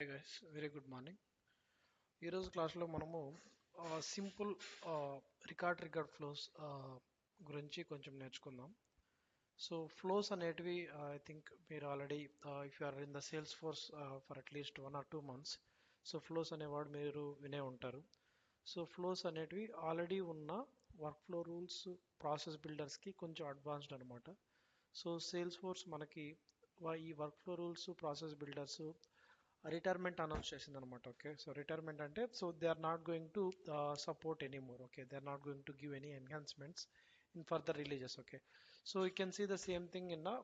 Hey guys, very good morning. ఈరోజు క్లాస్లో మనము సింపుల్ రికార్డ్ ఫ్లోస్ గురించి కొంచెం నేర్చుకుందాం. సో ఫ్లోస్ అనేటివి ఐ థింక్ మీరు already if you are in the sales force for at least 1 or 2 months, so flows అనేవాడు మీరు వినే ఉంటారు. సో ఫ్లోస్ అనేటివి ఆల్రెడీ ఉన్న వర్క్ ఫ్లో రూల్స్ ప్రాసెస్ బిల్డర్స్కి కొంచెం అడ్వాన్స్డ్ అనమాట. సో సేల్స్ ఫోర్స్ మనకి ఈ work flow rules process builders retirement announce చేసింది అనమాట. ఓకే, సో రిటైర్మెంట్ అంటే so they are not going to support anymore. Okay, they are not going to give any enhancements in further releases. Okay, so you can see the same thing in the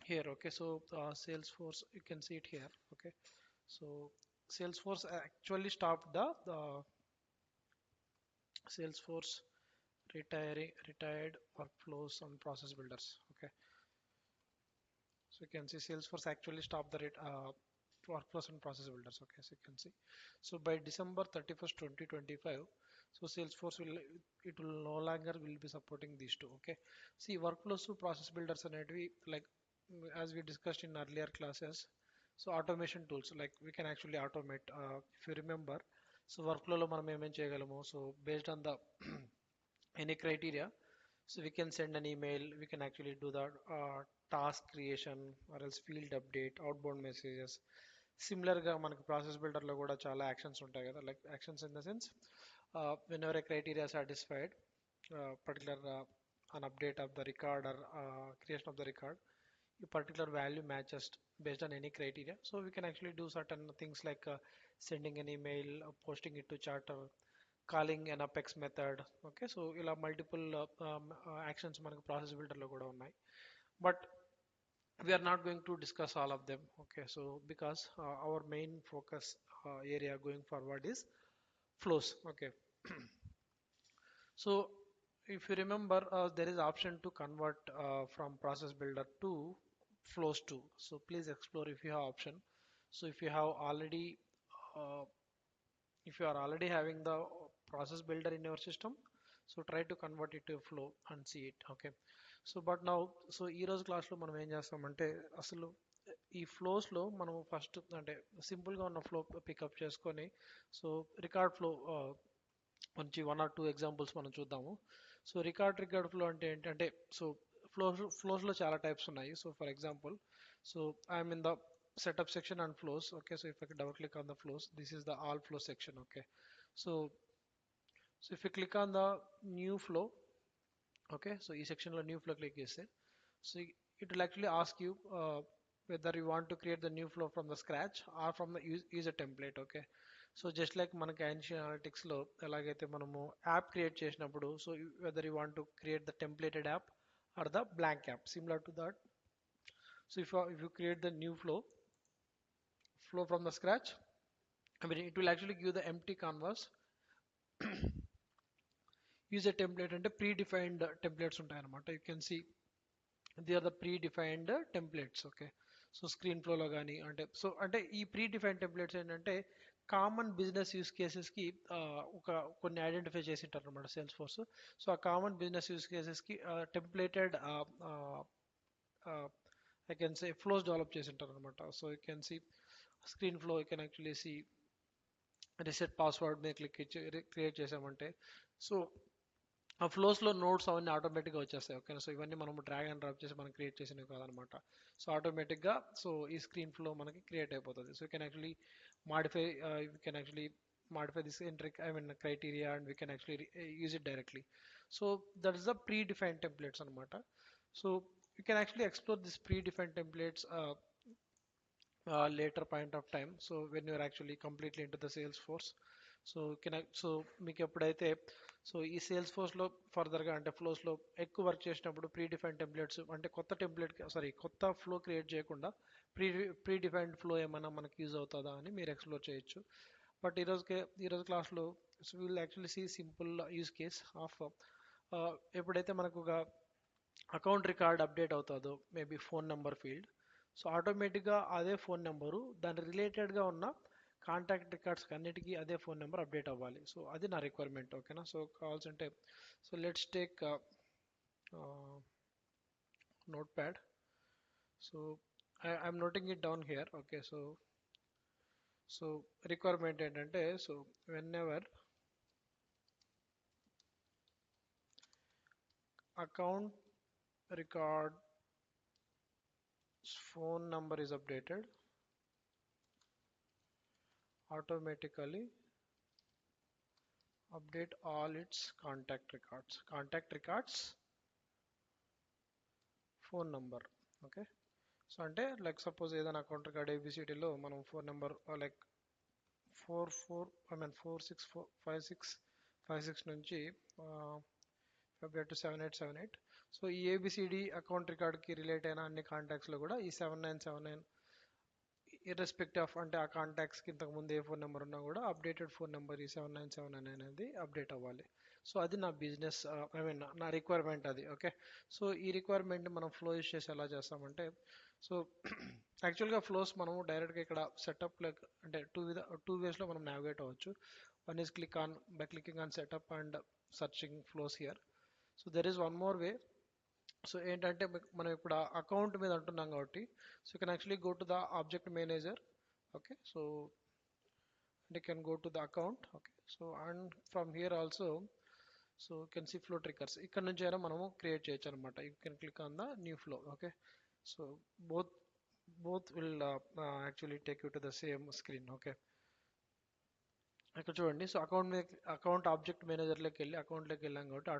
here. Okay, so Salesforce, you can see it here. Okay, so Salesforce actually stopped the Salesforce retired workflows and process builders. Okay, so you can see Salesforce actually stopped the workflows and process builders. Okay, so you can see, so by December 31st 2025, so Salesforce will no longer will be supporting these two. Okay, see workflows to process builders and we like as we discussed in earlier classes, so automation tools, like we can actually automate, if you remember. So workflow lo మనం ఏమేం చేయగలము, so based on the any criteria, so we can send an email, we can actually do the task creation or else field update, outbound messages. సిమిలర్గా మనకి process బిల్డర్లో కూడా చాలా actions ఉంటాయి కదా, like actions in the sense when ever A criteria satisfied, particular an update of the record or creation of the record, a particular value matches based on any criteria. So we can actually do certain things like sending an email, posting it to charter, calling an apex method. Okay, so ఇలా multiple actions మనకు process బిల్డర్లో కూడా ఉన్నాయి. But we are not going to discuss all of them. Okay, so because our main focus area going forward is flows. Okay, so if you remember, there is option to convert from process builder to flows too. So please explore if you have option. So if you have already uh, if you are already having the process builder in your system, so try to convert it to flow and see it. Okay, so but now, so ఈ రోజు క్లాస్లో మనం ఏం చేస్తామంటే అసలు ఈ ఫ్లోస్లో మనం first అంటే సింపుల్గా ఉన్న ఫ్లో పికప్ చేసుకొని, సో రికార్డ్ ఫ్లో మంచి 1 or 2 ఎగ్జాంపుల్స్ మనం చూద్దాము. సో రికార్డ్ ఫ్లో అంటే ఏంటంటే, సో ఫ్లోస్లో చాలా టైప్స్ ఉన్నాయి. So for example, so I'm in the setup section and flows. Okay, so if I double click on the flows, this is the all flow section. Okay, so if you click on the new flow, okay, so ఈ section లో new flow click చేస్తే, so it will actually ask you whether you want to create the new flow from the scratch or from the user template. Okay, so just like మనకి యాన్షియన్ అనలిటిక్స్లో ఎలాగైతే మనము app create చేసినప్పుడు, so whether you want to create the templated app or the blank app, similar to that. So if you create the new flow from the scratch, I mean it will actually give the empty canvas. Use a template అంటే pre defined templates ఉంటాయి అనమాట. You can see there are the pre defined templates. Okay, so screen ఫ్లోలో కానీ అంటే ఈ ప్రీ defined టెంప్లెట్స్ ఏంటంటే కామన్ బిజినెస్ యూస్ కేసెస్కి ఒక కొన్ని ఐడెంటిఫై చేసి ఉంటారు అనమాట సేల్స్ ఫోర్స్. సో ఆ కామన్ బిజినెస్ యూస్ కేసెస్కి templated I can say flows develop చేసి ఉంటారు అనమాట. So you can see screen flow, you can actually see reset password మీద క్రియేట్ చేసామంటే, సో ఆ ఫ్లోస్లో నోట్స్ అవన్నీ ఆటోమేటిక్గా వచ్చేస్తాయి. ఓకేనా, సో ఇవన్నీ మనం డ్రాగ్ అండ్ డ్రాప్ చేసి మనం క్రియేట్ చేసినవి కాదనమాట. సో ఆటోమేటిక్గా సో ఈ స్క్రీన్ ఫ్లో మనకి క్రియేట్ అయిపోతుంది. So you can actually modify you can actually modify this criteria, and we can actually use it directly. So that is the predefined templates anamata. So you can actually explore this predefined templates later point of time, so when you are actually completely into the Salesforce. So మీకు ఎప్పుడైతే so ఈ sales ఫోర్స్లో ఫర్దర్గా అంటే ఫ్లోస్లో ఎక్కువ work చేసినప్పుడు pre defined templates అంటే కొత్త flow create చేయకుండా ప్రీ డిఫైన్డ్ ఫ్లో ఏమైనా మనకి యూజ్ అవుతుందా అని మీరు ఎక్స్ప్లోర్ చేయొచ్చు. బట్ ఈరోజు క్లాస్లో so will actually see simple use case of ఎప్పుడైతే మనకు ఒక అకౌంట్ రికార్డ్ అప్డేట్ అవుతుందో, maybe phone number field, so ఆటోమేటిక్గా అదే ఫోన్ నెంబరు దాని రిలేటెడ్గా ఉన్న కాంటాక్ట్ రికార్డ్స్కి అన్నిటికీ అదే ఫోన్ నెంబర్ అప్డేట్ అవ్వాలి. సో అది నా రిక్వైర్మెంట్. ఓకేనా, సో కావాల్సింటే so let's take notepad. So I'm noting it down here. Okay, so so requirement ఏంటంటే so whenever account record phone number is updated, automatically update all its contact records phone number. Okay, so అంటే like suppose ఏదైనా account record ఏబిసిటీలో మనం phone number like 4656 నుంచి February to 7878. So ఈ A B C D account రికార్డ్కి relate అయిన అన్ని కాంటాక్ట్స్లో కూడా ఈ 7979 irrespective of అంటే ఆ కాంటాక్ట్స్కి ఇంతకు ముందు ఏ ఫోన్ నెంబర్ ఉన్నా కూడా అప్డేటెడ్ ఫోన్ నెంబర్ ఈ 7979 అనేది అప్డేట్ అవ్వాలి. సో అది నా బిజినెస్ ఐ మీన్ నా రిక్వైర్మెంట్ అది. ఓకే, సో ఈ రిక్వైర్మెంట్ మనం ఫ్లో యూస్ చేసి ఎలా చేస్తామంటే సో యాక్చువల్గా ఫ్లోస్ మనము డైరెక్ట్గా ఇక్కడ సెటప్ లైక్ అంటే టూ వేస్లో మనం నావిగేట్ అవ్వచ్చు. One is clicking on setup and searching flows here. So there is one more way. So ఏంటంటే మనం ఇప్పుడు అకౌంట్ మీద అంటున్నాం కాబట్టి so you can actually go to the object manager. Okay, so you can go to the account. Okay, so and from here also so you can see flow triggers ఇక్కడ నుంచి అయినా మనము క్రియేట్ చేయొచ్చు అనమాట. You can click on the new flow. Okay, so both will actually take you to the same screen. Okay, ఇక్కడ చూడండి. So account object మేనేజర్లోకి వెళ్ళి అకౌంట్లోకి వెళ్ళాం కాబట్టి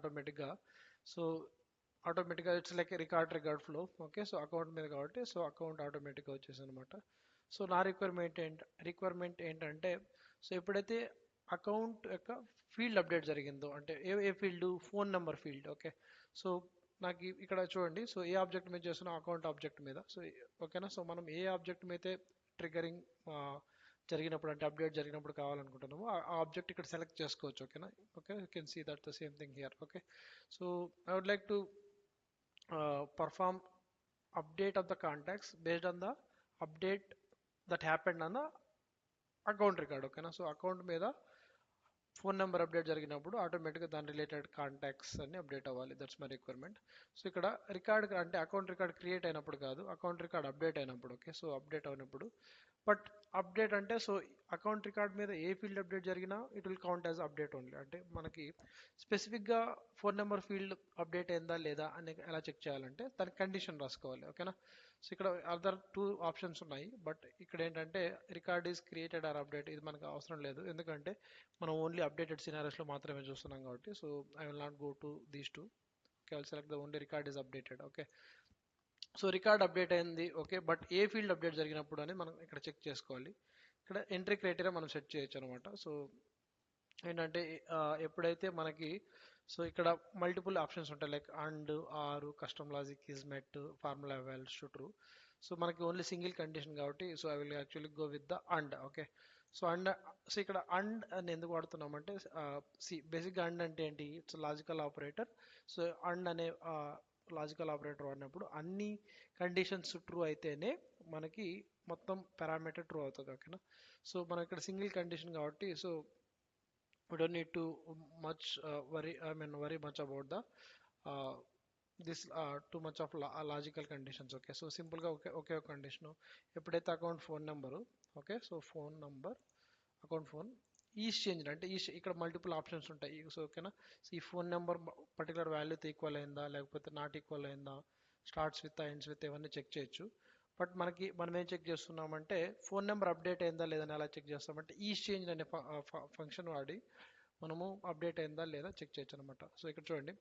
ఆటోమేటిక్గా it's like record flow. Okay, so account మీద కాబట్టి సో అకౌంట్ ఆటోమేటిక్గా వచ్చేసి అనమాట. సో నా రిక్వైర్మెంట్ ఏంటంటే సో ఎప్పుడైతే అకౌంట్ యొక్క ఫీల్డ్ అప్డేట్ జరిగిందో అంటే ఏ field phone number field. Okay, so నాకు ఇక్కడ చూడండి. సో ఏ ఆబ్జెక్ట్ మీద చేస్తున్నా అకౌంట్ ఆబ్జెక్ట్ మీద. సో ఓకేనా, సో మనం ఏ ఆబ్జెక్ట్ మీద అయితే ట్రిగరింగ్ జరిగినప్పుడు అంటే అప్డేట్ జరిగినప్పుడు కావాలనుకుంటున్నాము ఆ ఆబ్జెక్ట్ ఇక్కడ సెలెక్ట్ చేసుకోవచ్చు. ఓకేనా, okay, you can see that the same thing here. Okay, so I would like to perform update of the contacts based on the update that happened on the account record. Okay na, so account మీద phone number update జరిగినప్పుడు ఆటోమేటిక్గా దాని related contacts అన్ని update అవ్వాలి. That's my requirement. So ఇక్కడ record అంటే account record create అయినప్పుడు కాదు, అకౌంట్ రికార్డ్ అప్డేట్ అయినప్పుడు. ఓకే, సో అప్డేట్ అయినప్పుడు బట్ అప్డేట్ అంటే సో అకౌంట్ రికార్డ్ మీద ఏ ఫీల్డ్ అప్డేట్ జరిగినా it will count as update only. అంటే మనకి స్పెసిఫిక్గా ఫోన్ నెంబర్ ఫీల్డ్ అప్డేట్ అయిందా లేదా అని ఎలా చెక్ చేయాలంటే దానికి కండిషన్ రాసుకోవాలి. ఓకేనా, సో ఇక్కడ అదర్ 2 ఆప్షన్స్ ఉన్నాయి. బట్ ఇక్కడ ఏంటంటే record is created or update ఇది మనకు అవసరం లేదు, ఎందుకంటే మనం ఓన్లీ అప్డేటెడ్ సినారియోస్లో మాత్రమే చూస్తున్నాం కాబట్టి. So I will not go to these 2. Okay, I will select the only record is updated. Okay, so record update అయింది. ఓకే, బట్ ఏ ఫీల్డ్ అప్డేట్ జరిగినప్పుడు అని మనం ఇక్కడ చెక్ చేసుకోవాలి. ఇక్కడ ఎంట్రీ క్రైటీరియా మనం సెట్ చేయొచ్చు అనమాట. సో ఏంటంటే ఎప్పుడైతే మనకి సో ఇక్కడ మల్టిపుల్ ఆప్షన్స్ ఉంటాయి like and or custom logic is met formula values to true. So మనకి ఓన్లీ సింగిల్ కండిషన్ కాబట్టి so I will actually go with the and. Okay, so so ఇక్కడ అండ్ అని ఎందుకు వాడుతున్నామంటే బేసిక్గా అండ్ అంటే ఏంటి, it's logical operator. So and అనే లాజికల్ ఆపరేటర్ వాడినప్పుడు అన్ని కండిషన్స్ ట్రూ అయితేనే మనకి మొత్తం పారామీటర్ ట్రూ అవుతుంది. ఓకేనా, సో మనం ఇక్కడ సింగిల్ కండిషన్ కాబట్టి so we don't need to worry much about the this too much of logical conditions. Okay, so simple గా ఒకే కండిషన్ ఎప్పుడైతే account phone number. Okay, so phone number account phone is change అంటే ఇక్కడ multiple options ఉంటాయి. So ఓకేనా, so ఈ phone number particular వాల్యూతో equal అయిందా లేకపోతే not equal అయిందా, స్టార్ట్స్ విత్ ఎండ్స్ విత్ ఇవన్నీ చెక్ చేయొచ్చు. బట్ మనం ఏం చెక్ చేస్తున్నామంటే ఫోన్ నెంబర్ అప్డేట్ అయిందా లేదని ఎలా చెక్ చేస్తామంటే ఈ చేంజ్ అనే ఫంక్షన్ వాడి మనము అప్డేట్ అయిందా లేదా చెక్ చేయొచ్చు అనమాట. సో ఇక్కడ చూడండి.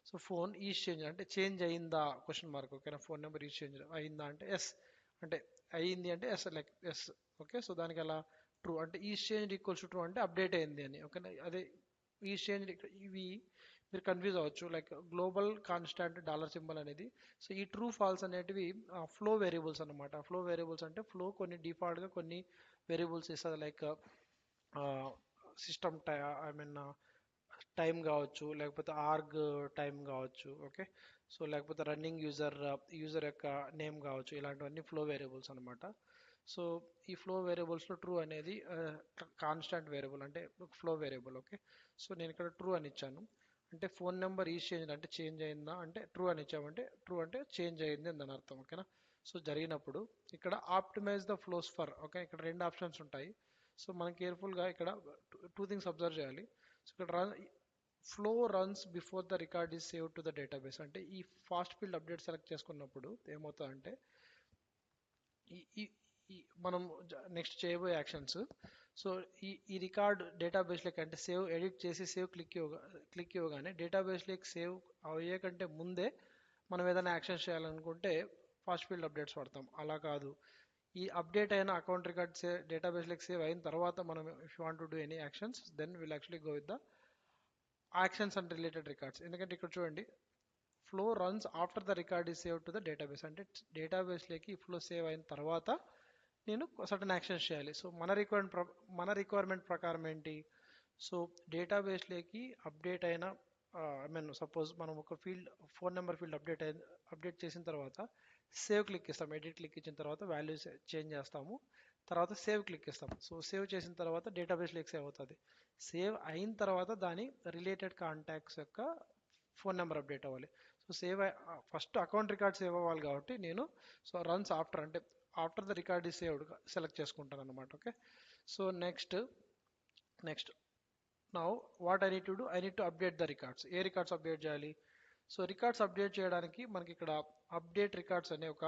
సో ఫోన్ ఈజ్ చేంజ్ అంటే చేంజ్ అయిందా క్వశ్చన్ మార్క్. ఓకేనా, ఫోన్ నెంబర్ ఈజ్ చేంజ్ అయిందా అంటే ఎస్, అంటే అయ్యింది అంటే yes like yes. Okay, so దానికి ఎలా ట్రూ అంటే is change equals to true అంటే అప్డేట్ అయింది అని. ఓకేనా, అదే ఈజ్ చేంజ్ ఇవి మీరు కన్ఫ్యూజ్ అవ్వచ్చు like global constant dollar symbol అనేది. సో ఈ ట్రూ ఫాల్స్ అనేటివి ఫ్లో వేరియబుల్స్ అనమాట. ఫ్లో వేరియబుల్స్ అంటే ఫ్లో కొన్ని డిఫాల్ట్గా కొన్ని వేరియబుల్స్ ఇస్తుంది like system I mean time కావచ్చు లేకపోతే ఆర్గ్ టైం కావచ్చు. ఓకే, సో లేకపోతే రన్నింగ్ యూజర్ యొక్క నేమ్ కావచ్చు, ఇలాంటివన్నీ ఫ్లో వేరియబుల్స్ అనమాట. సో ఈ ఫ్లో వేరియబుల్స్లో ట్రూ అనేది కాన్స్టాంట్ వేరియబుల్ అంటే ఫ్లో వేరియబుల్. ఓకే, సో నేను ఇక్కడ ట్రూ అని ఇచ్చాను అంటే ఫోన్ నెంబర్ ఈ చేంజ్ అంటే చేంజ్ అయిందా అంటే ట్రూ అని ఇచ్చామంటే ట్రూ అంటే చేంజ్ అయింది అని దాని అర్థం. ఓకేనా, సో జరిగినప్పుడు ఇక్కడ optimise the flows for. Okay, ఇక్కడ 2 ఆప్షన్స్ ఉంటాయి. సో మనం కేర్ఫుల్గా ఇక్కడ టూ థింగ్స్ అబ్జర్వ్ చేయాలి. సో ఇక్కడ flow runs before the record is save to the database. అంటే ఈ ఫాస్ట్ ఫీల్డ్ అప్డేట్ సెలెక్ట్ చేసుకున్నప్పుడు ఏమవుతుందంటే ఈ ఈ ఈ మనం నెక్స్ట్ చేయబోయే యాక్షన్స్, సో ఈ రికార్డ్ డేటాబేస్లోకి అంటే సేవ్ ఎడిట్ చేసి సేవ్ క్లిక్ ఇవ్వగానే డేటాబేస్లోకి సేవ్ అయ్యే కంటే ముందే మనం ఏదైనా యాక్షన్ చేయాలనుకుంటే ఫాస్ట్ ఫీల్డ్ అప్డేట్స్ వాడతాం. అలా కాదు, ఈ అప్డేట్ అయిన అకౌంట్ రికార్డ్ డేటాబేస్లోకి సేవ్ అయిన తర్వాత మనం if you want to do any actions then will actually go with the actions and related records. ఎందుకంటే ఇక్కడ చూడండి, flow runs after the record is save to the database. అంటే డేటాబేస్లోకి flow save అయిన తర్వాత నేను సర్టన్ యాక్షన్స్ చేయాలి. So మన రిక్వైర్మెంట్ ప్రకారం ఏంటి, సో డేటాబేస్లోకి అప్డేట్ అయిన ఐ మీన్ సపోజ్ మనం ఒక field phone number field update చేసిన తర్వాత సేవ్ క్లిక్ ఇస్తాం. ఎడిట్ క్లిక్ ఇచ్చిన తర్వాత వాల్యూస్ చేంజ్ చేస్తాము, తర్వాత సేవ్ క్లిక్ ఇస్తాం. సో సేవ్ చేసిన తర్వాత డేటాబేస్లోకి సేవ్ అవుతుంది. సేవ్ అయిన తర్వాత దాని రిలేటెడ్ కాంటాక్ట్స్ యొక్క ఫోన్ నెంబర్ అప్డేట్ అవ్వాలి. So first account record save అవ్వాలి కాబట్టి నేను సో రన్స్ ఆఫ్టర్ అంటే after the record is saved select చేసుకుంటాను అనమాట. Okay, so next now what I need to do, I need to update the records. A records update చేయాలి? So records update చేయడానికి మనకి ఇక్కడ అప్డేట్ రికార్డ్స్ అనే ఒక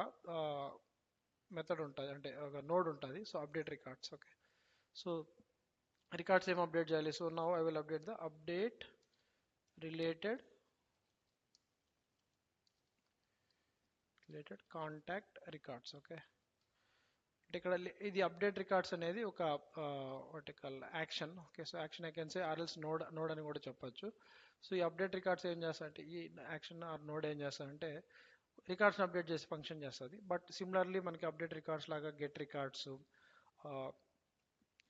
method ఉంటుంది, అంటే ఒక నోడ్ ఉంటుంది. So update records. Okay, so records ఏం అప్డేట్ చేయాలి? So now I will update the update related contact records. Okay, అంటే ఇక్కడ ఇది అప్డేట్ రికార్డ్స్ అనేది ఒక vertical action. Okay, so action I can say ఆర్ఎల్స్ నోడ్ అని కూడా చెప్పొచ్చు. సో ఈ అప్డేట్ రికార్డ్స్ ఏం చేస్తారంటే, ఈ యాక్షన్ ఆర్ నోడ్ ఏం చేస్తారంటే రికార్డ్స్ని అప్డేట్ చేసి ఫంక్షన్ చేస్తుంది. బట్ సిమిలర్లీ మనకి అప్డేట్ రికార్డ్స్ లాగా గెట్ రికార్డ్స్,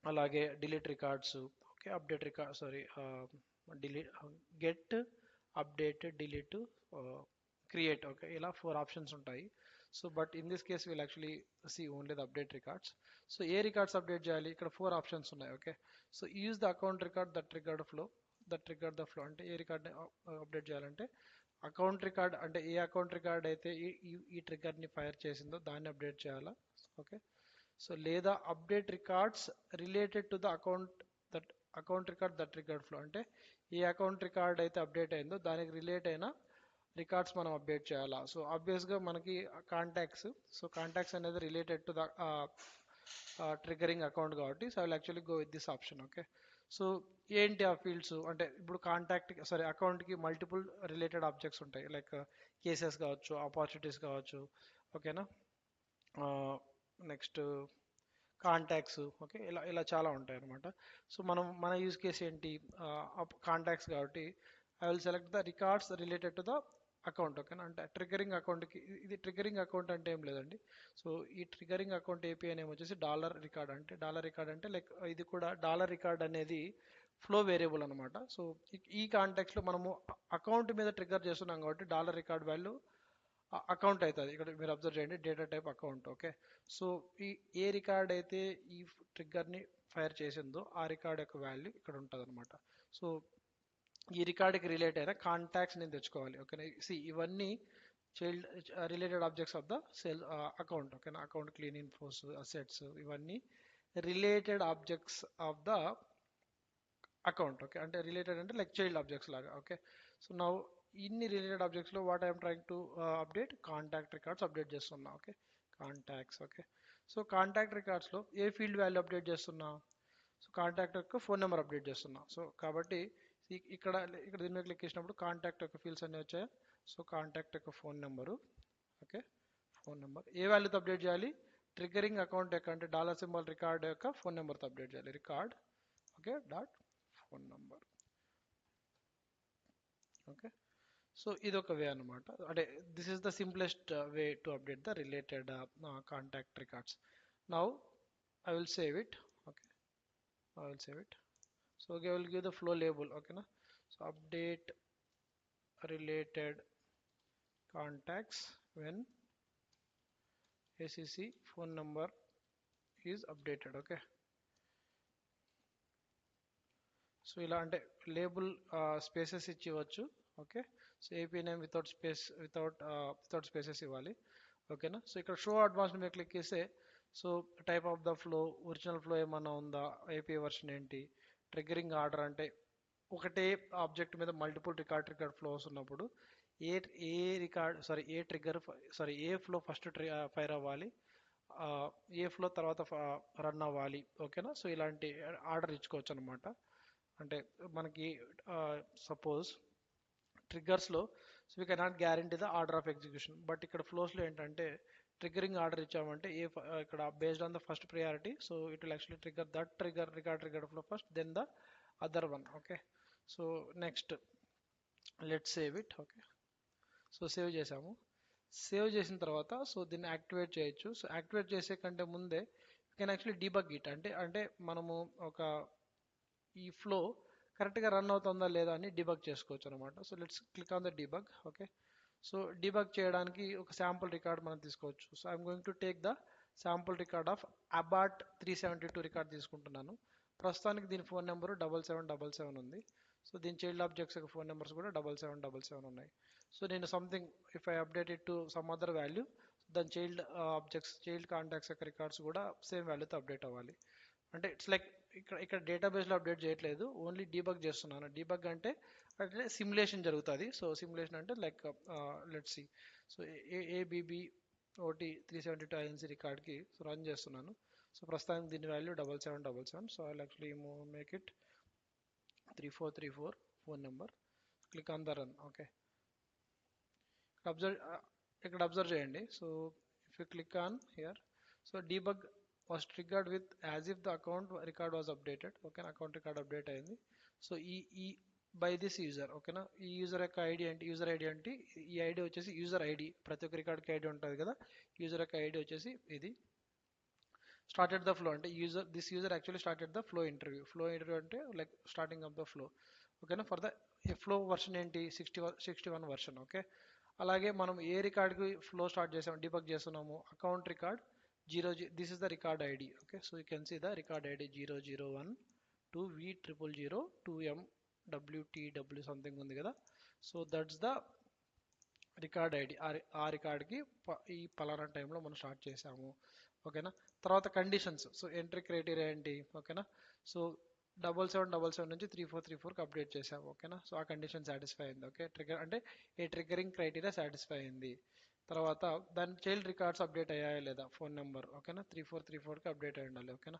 అలాగే delete records, okay update record sorry delete get, update, delete, create. Okay, ఇలా 4 ఆప్షన్స్ ఉంటాయి. So but in this case will actually see only the update records. So ఏ records update చేయాలి? ఇక్కడ 4 ఆప్షన్స్ ఉన్నాయి. Okay, so use the account record that triggered the flow. అంటే ఏ రికార్డ్ని అప్డేట్ చేయాలంటే అకౌంట్ రికార్డ్, అంటే ఏ అకౌంట్ రికార్డ్ అయితే ఈ ట్రిగర్ని ఫైర్ చేసిందో దాన్ని అప్డేట్ చేయాలా. ఓకే, సో లేదా update records related to the account record that triggered flow. అంటే ఏ అకౌంట్ రికార్డ్ అయితే అప్డేట్ అయిందో దానికి రిలేట్ అయిన రికార్డ్స్ మనం అప్డేట్ చేయాలా. సో ఆబ్వియస్గా మనకి కాంటాక్ట్స్, సో కాంటాక్ట్స్ అనేది related to the triggering account కాబట్టి so I will actually go with this option. Okay, so ఏంటి ఆ ఫీల్డ్స్ అంటే ఇప్పుడు అకౌంట్కి మల్టిపుల్ రిలేటెడ్ ఆబ్జెక్ట్స్ ఉంటాయి, లైక్ కేసెస్ కావచ్చు, ఆపర్చునిటీస్ కావచ్చు. ఓకేనా, నెక్స్ట్ కాంటాక్ట్స్. ఓకే, ఇలా చాలా ఉంటాయి అనమాట. సో మన యూజ్ కేస్ ఏంటి, కాంటాక్ట్స్ కాబట్టి I will select the records related to the account. ఓకేనా, అంటే ట్రిగరింగ్ అకౌంట్కి ఇది ట్రిగరింగ్ అకౌంట్ అంటే ఏం లేదండి. సో ఈ ట్రిగరింగ్ అకౌంట్ ఏపీఐ నేమ్ వచ్చేసి డాలర్ రికార్డ్ అంటే లైక్ ఇది కూడా డాలర్ రికార్డ్ అనేది ఫ్లో వేరియబుల్ అనమాట. సో ఈ కాంటాక్ట్స్లో మనము అకౌంట్ మీద ట్రిగర్ చేస్తున్నాం కాబట్టి డాలర్ రికార్డ్ వాల్యూ అకౌంట్ అవుతుంది. ఇక్కడ మీరు అబ్జర్వ్ చేయండి, data type account. Okay, so ఏ రికార్డ్ అయితే ఈ ట్రిగ్గర్ని ఫైర్ చేసిందో ఆ రికార్డ్ యొక్క వాల్యూ ఇక్కడ ఉంటుంది అనమాట. సో ఈ రికార్డ్కి రిలేట్ అయిన కాంటాక్ట్స్ నేను తెచ్చుకోవాలి. ఓకేనా, ఇవన్నీ child related objects of the cell account. ఓకేనా, అకౌంట్ క్లీన్ ఇన్ఫోస్, అసెట్స్, ఇవన్నీ related objects of the account. Okay, అంటే రిలేటెడ్ అంటే లైక్ చైల్డ్ ఆబ్జెక్ట్స్ లాగా. ఓకే, సో నౌ ఇన్ని రిలేటెడ్ ఆబ్జెక్ట్స్లో what I'm trying to update contact records update చేస్తున్నా. Okay, contacts. Okay, so contact రికార్డ్స్లో ఏ field value update చేస్తున్నా? సో కాంటాక్ట్ యొక్క ఫోన్ నెంబర్ అప్డేట్ చేస్తున్నా. సో కాబట్టి ఇక్కడ దీని మీద క్లిక్ చేసినప్పుడు కాంటాక్ట్ యొక్క ఫీల్డ్స్ అన్నీ వచ్చాయి. సో కాంటాక్ట్ యొక్క phone number. Okay, phone number ఏ వాల్యూతో అప్డేట్ చేయాలి? ట్రిగరింగ్ అకౌంట్ యొక్క అంటే డాలర్ సింబల్ రికార్డ్ యొక్క ఫోన్ నెంబర్తో అప్డేట్ చేయాలి. Record okay dot phone number. Okay, so ఇది ఒక వే అనమాట. అంటే this is the simplest way to update the related contact records. Now I will save it. Okay, I will save it. So okay, I will give the flow label. Okay na, so update related contacts when ACC phone number is updated. Okay, so ఇలా అంటే label spaces ఇచ్చివచ్చు. Okay, so AP name without spaces ఇవ్వాలి. ఓకేనా, so ఇక్కడ show advance మీద click చేస్తే so type of the flow, original flow ఏమన్నా ఉందా, ఏపీఐ వర్షన్ ఏంటి, ట్రిగ్గరింగ్ ఆర్డర్ అంటే ఒకటే ఆబ్జెక్ట్ మీద మల్టిపుల్ రికార్డ్ ఫ్లోస్ ఉన్నప్పుడు ఏ ఏ రికార్డ్ సారీ ఏ ట్రిగ్గర్ సారీ ఏ ఫ్లో ఫస్ట్ ఫైర్ అవ్వాలి, ఆ, ఏ ఫ్లో తర్వాత రన్ అవ్వాలి, ఓకేనా. సో ఇలాంటి ఆర్డర్ ఇచ్చుకోవచ్చు అనమాట. అంటే మనకి సపోజ్ ట్రిగ్గర్స్లో so we cannot guarantee the order of execution, but ఇక్కడ ఫ్లోస్లో ఏంటంటే ట్రిగ్గరింగ్ ఆర్డర్ ఇచ్చామంటే ఇక్కడ based on the first priority, so it will actually trigger that record flow first, then the other one. Okay, so next let save it. Okay, so save చేసాము. Save చేసిన తర్వాత so దీన్ని activate చేయొచ్చు. So activate చేసే కంటే ముందే you can actually debug it, అంటే మనము ఒక ఈ ఫ్లో కరెక్ట్గా రన్ అవుతుందా లేదా అని డిబగ్ చేసుకోవచ్చు అనమాట. So let's click on the debug. Okay, so debug చేయడానికి ఒక శాంపుల్ రికార్డ్ మనం తీసుకోవచ్చు. So I'm going to take the sample record of Abbott 372 record తీసుకుంటున్నాను. ప్రస్తుతానికి దీని ఫోన్ నెంబరు 7777 ఉంది. సో దీని చైల్డ్ ఆబ్జెక్ట్స్ యొక్క ఫోన్ నెంబర్స్ కూడా 7777 ఉన్నాయి. సో నేను something if I update it to some other value, దాని చైల్డ్ కాంటాక్ట్స్ యొక్క రికార్డ్స్ కూడా సేమ్ వాల్యూతో అప్డేట్ అవ్వాలి. అంటే ఇట్స్ లైక్ ఇక్కడ డేటాబేస్లో అప్డేట్ చేయట్లేదు, ఓన్లీ డీబగ్ చేస్తున్నాను. డీబగ్ అంటే సిమ్యులేషన్ జరుగుతుంది. సో సిమ్యులేషన్ అంటే like let's see, so ABB OT 372 INC రికార్డ్కి రన్ చేస్తున్నాను. సో ప్రస్తుతానికి దీని value 7777. So I actually make it 3434 phone number, click on the run. Okay, ఇక్కడ అబ్జర్వ్ చేయండి. So if you click on here, so debug was triggered with as if the account record was updated. ఓకేనా, account record update అయింది. So ఈ by this user, ఓకేనా. ఈ user యొక్క ID ఏంటి, user ID అంటే ఈ ఐడి వచ్చేసి యూజర్ ఐడి, ప్రతి ఒక్క రికార్డ్కి ఐడి ఉంటుంది కదా. యూజర్ యొక్క ఐడి వచ్చేసి ఇది. స్టార్టెడ్ ద ఫ్లో అంటే this user actually started the flow interview అంటే like starting of the flow. ఓకేనా, ఫర్ ద ఫ్లో వర్షన్ ఏంటి 61 వర్షన్. ఓకే, అలాగే మనం ఏ రికార్డ్కి ఫ్లో స్టార్ట్ చేసాము, డిబగ్ చేస్తున్నాము, account record 0, this is the record ID. Okay, so you can see the record ID 001 2 V000 2M WTW something ఉంది కదా. So that's the record ID. ఆ రికార్డ్కి ఈ పలానా టైంలో మనం స్టార్ట్ చేసాము. ఓకేనా, తర్వాత కండిషన్స్. సో ఎంట్రీ క్రైటీరియా ఏంటి, ఓకేనా. సో 7777 నుంచి 3434కి అప్డేట్ చేసాము. ఓకేనా, సో ఆ కండిషన్ సాటిస్ఫై అయింది. ఓకే, ట్రిగర్ అంటే ఏ ట్రిగరింగ్ క్రైటీరియా సాటిస్ఫై అయింది. తర్వాత దాని చైల్డ్ రికార్డ్స్ అప్డేట్ అయ్యాయా లేదా, ఫోన్ నెంబర్. ఓకేనా, 3434కి అప్డేట్ అయి ఉండాలి. ఓకేనా,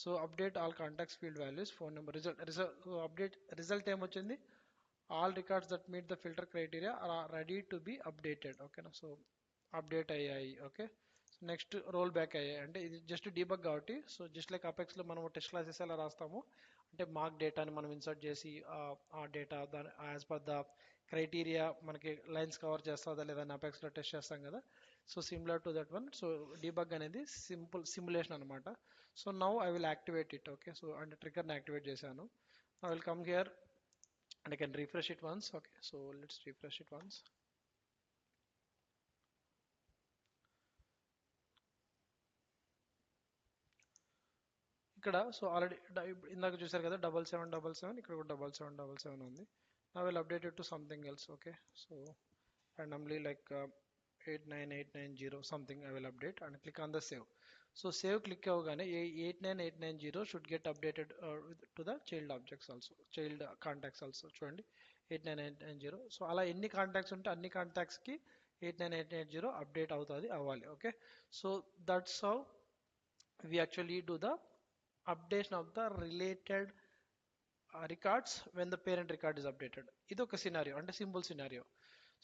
so update all contacts field values, phone number, result ఏమొచ్చింది, all records that meet the filter criteria are ready to be updated. ఓకేనా, సో అప్డేట్ అయ్యాయి. ఓకే, నెక్స్ట్ రోల్ బ్యాక్ అయ్యాయి. అంటే ఇది జస్ట్ డీబగ్ కాబట్టి, సో జస్ట్ లైక్ అపెక్స్లో మనం test classes ఎలా రాస్తాము అంటే మార్క్ డేటాని మనం ఇన్సర్ట్ చేసి ఆ డేటా దాని యాజ్ పర్ ద క్రైటీరియా మనకి లైన్స్ కవర్ చేస్తుందా లేదా అని అపెక్స్లో టెస్ట్ చేస్తాం కదా. So similar to that one. So debug అనేది సింపుల్ సిమ్యులేషన్ అనమాట. So now I will activate it. Okay, so అంటే ట్రిగ్గర్ని యాక్టివేట్ చేశాను. I will come here and I can refresh it once. Okay, so let's refresh it once. ఇక్కడ so already ఇందాక చూసారు కదా 7777, ఇక్కడ కూడా 7777 ఉంది. I will update it to something else. Okay, so randomly like 89890 something I will update and click on the save. So save click avagane 89890 should get updated to the child objects also, child contacts also. చూడండి 89890. So అలా ఎన్ని contacts ఉంటే అన్ని కాంటాక్ట్స్కి 89880 update అవ్వాలి. Okay, so that's how we actually do the updation of the related records when the parent record is updated. ఇది ఒక scenario అంటే simple scenario.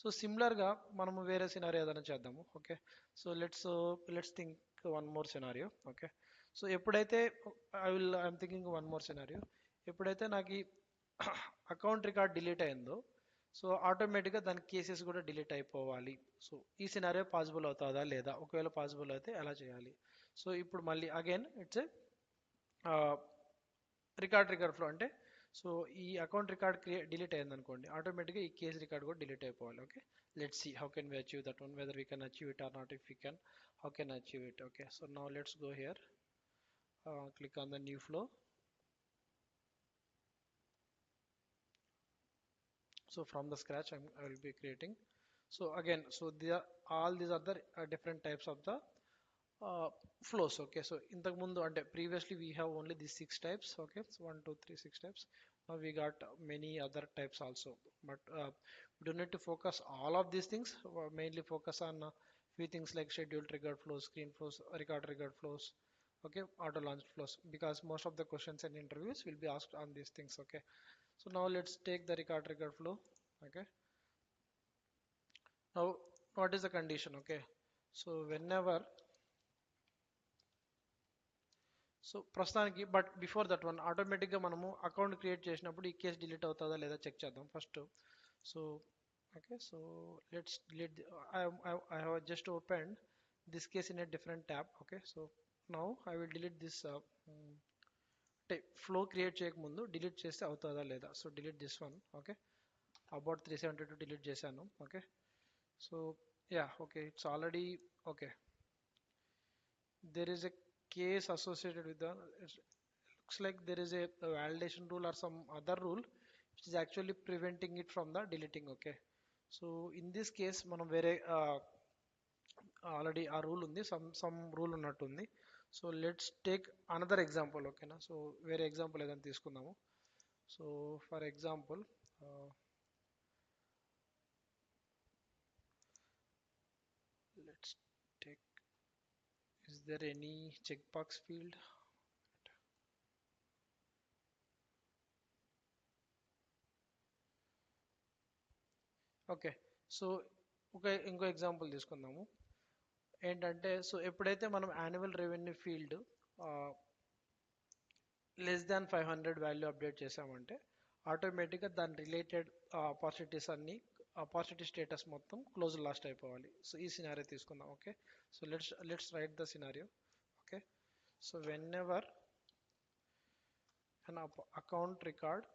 So సిమిలర్గా మనము వేరే సినారియో ఏదైనా చేద్దాము. Okay, so let's think one more scenario. Okay, so ఎప్పుడైతే I'm thinking one more scenario, ఎప్పుడైతే నాకు ఈ అకౌంట్ రికార్డ్ డిలీట్ అయిందో సో ఆటోమేటిక్గా దాని కేసెస్ కూడా డిలీట్ అయిపోవాలి. సో ఈ సినారియో పాసిబుల్ అవుతుందా లేదా, ఒకవేళ పాసిబుల్ అయితే ఎలా చేయాలి. సో ఇప్పుడు మళ్ళీ again it's a record flow అంటే సో ఈ అకౌంట్ రికార్డ్ డిలీట్ అయింది అనుకోండి, ఆటోమేటిక్గా ఈ కేస్ రికార్డ్ కూడా డిలీట్ అయిపోవాలి. Okay, let's see how can we achieve that one, whether we can achieve it or not. If we can, how can achieve it. Okay, so now let's go here, click on the new flow. So from the scratch I will be creating. So again, so all these are the different types of the flows. Okay, so ఇంతకు ముందు అంటే previously we have only these 6 types. Okay, so 1 2 3 6 types. Now we got many other types also, but we don't need to focus all of these things. Mainly focus on few things like schedule triggered flows, screen flows, record triggered flows, okay, auto launch flows, because most of the questions and interviews will be asked on these things. Okay, so now let's take the record triggered flow. Okay, now what is the condition? Okay, so whenever, so ప్రస్తుతానికి, but before that one ఆటోమేటిక్గా మనము account create చేసినప్పుడు ఈ case delete అవుతుందా లేదా check చేద్దాం first. So okay, so let's delete. I have just open this case in a different tab. Okay, so now I will delete this. అంటే flow create చేయకముందు delete చేస్తే అవుతుందా లేదా. So delete this one. Okay, about 372 delete చేశాను. Okay, so yeah, okay, it's already okay. There is a case associated with the, it looks like there is a validation rule or some other rule which is actually preventing it from the deleting. Okay, so in this case మనం వేరే already ఆ rule ఉంది, some rule ఉన్నట్టుంది. So let's take another example. ఓకేనా, so వేరే example ఏదైనా తీసుకుందాము. So for example let's take, is there any checkbox field? Okay, so ఇంకో ఎగ్జాంపుల్ తీసుకుందాము. ఏంటంటే, సో ఎప్పుడైతే మనం annual revenue field less than 500 value update చేసామంటే ఆటోమేటిక్గా దాని రిలేటెడ్ ఆపర్చునిటీస్ అన్ని, ఆపర్చునిటీ స్టేటస్ మొత్తం క్లోజ్ లాస్ట్ అయిపోవాలి. సో ఈ సినారియో తీసుకుందాం. Okay, so let's write the scenario. Okay, so when ever an account record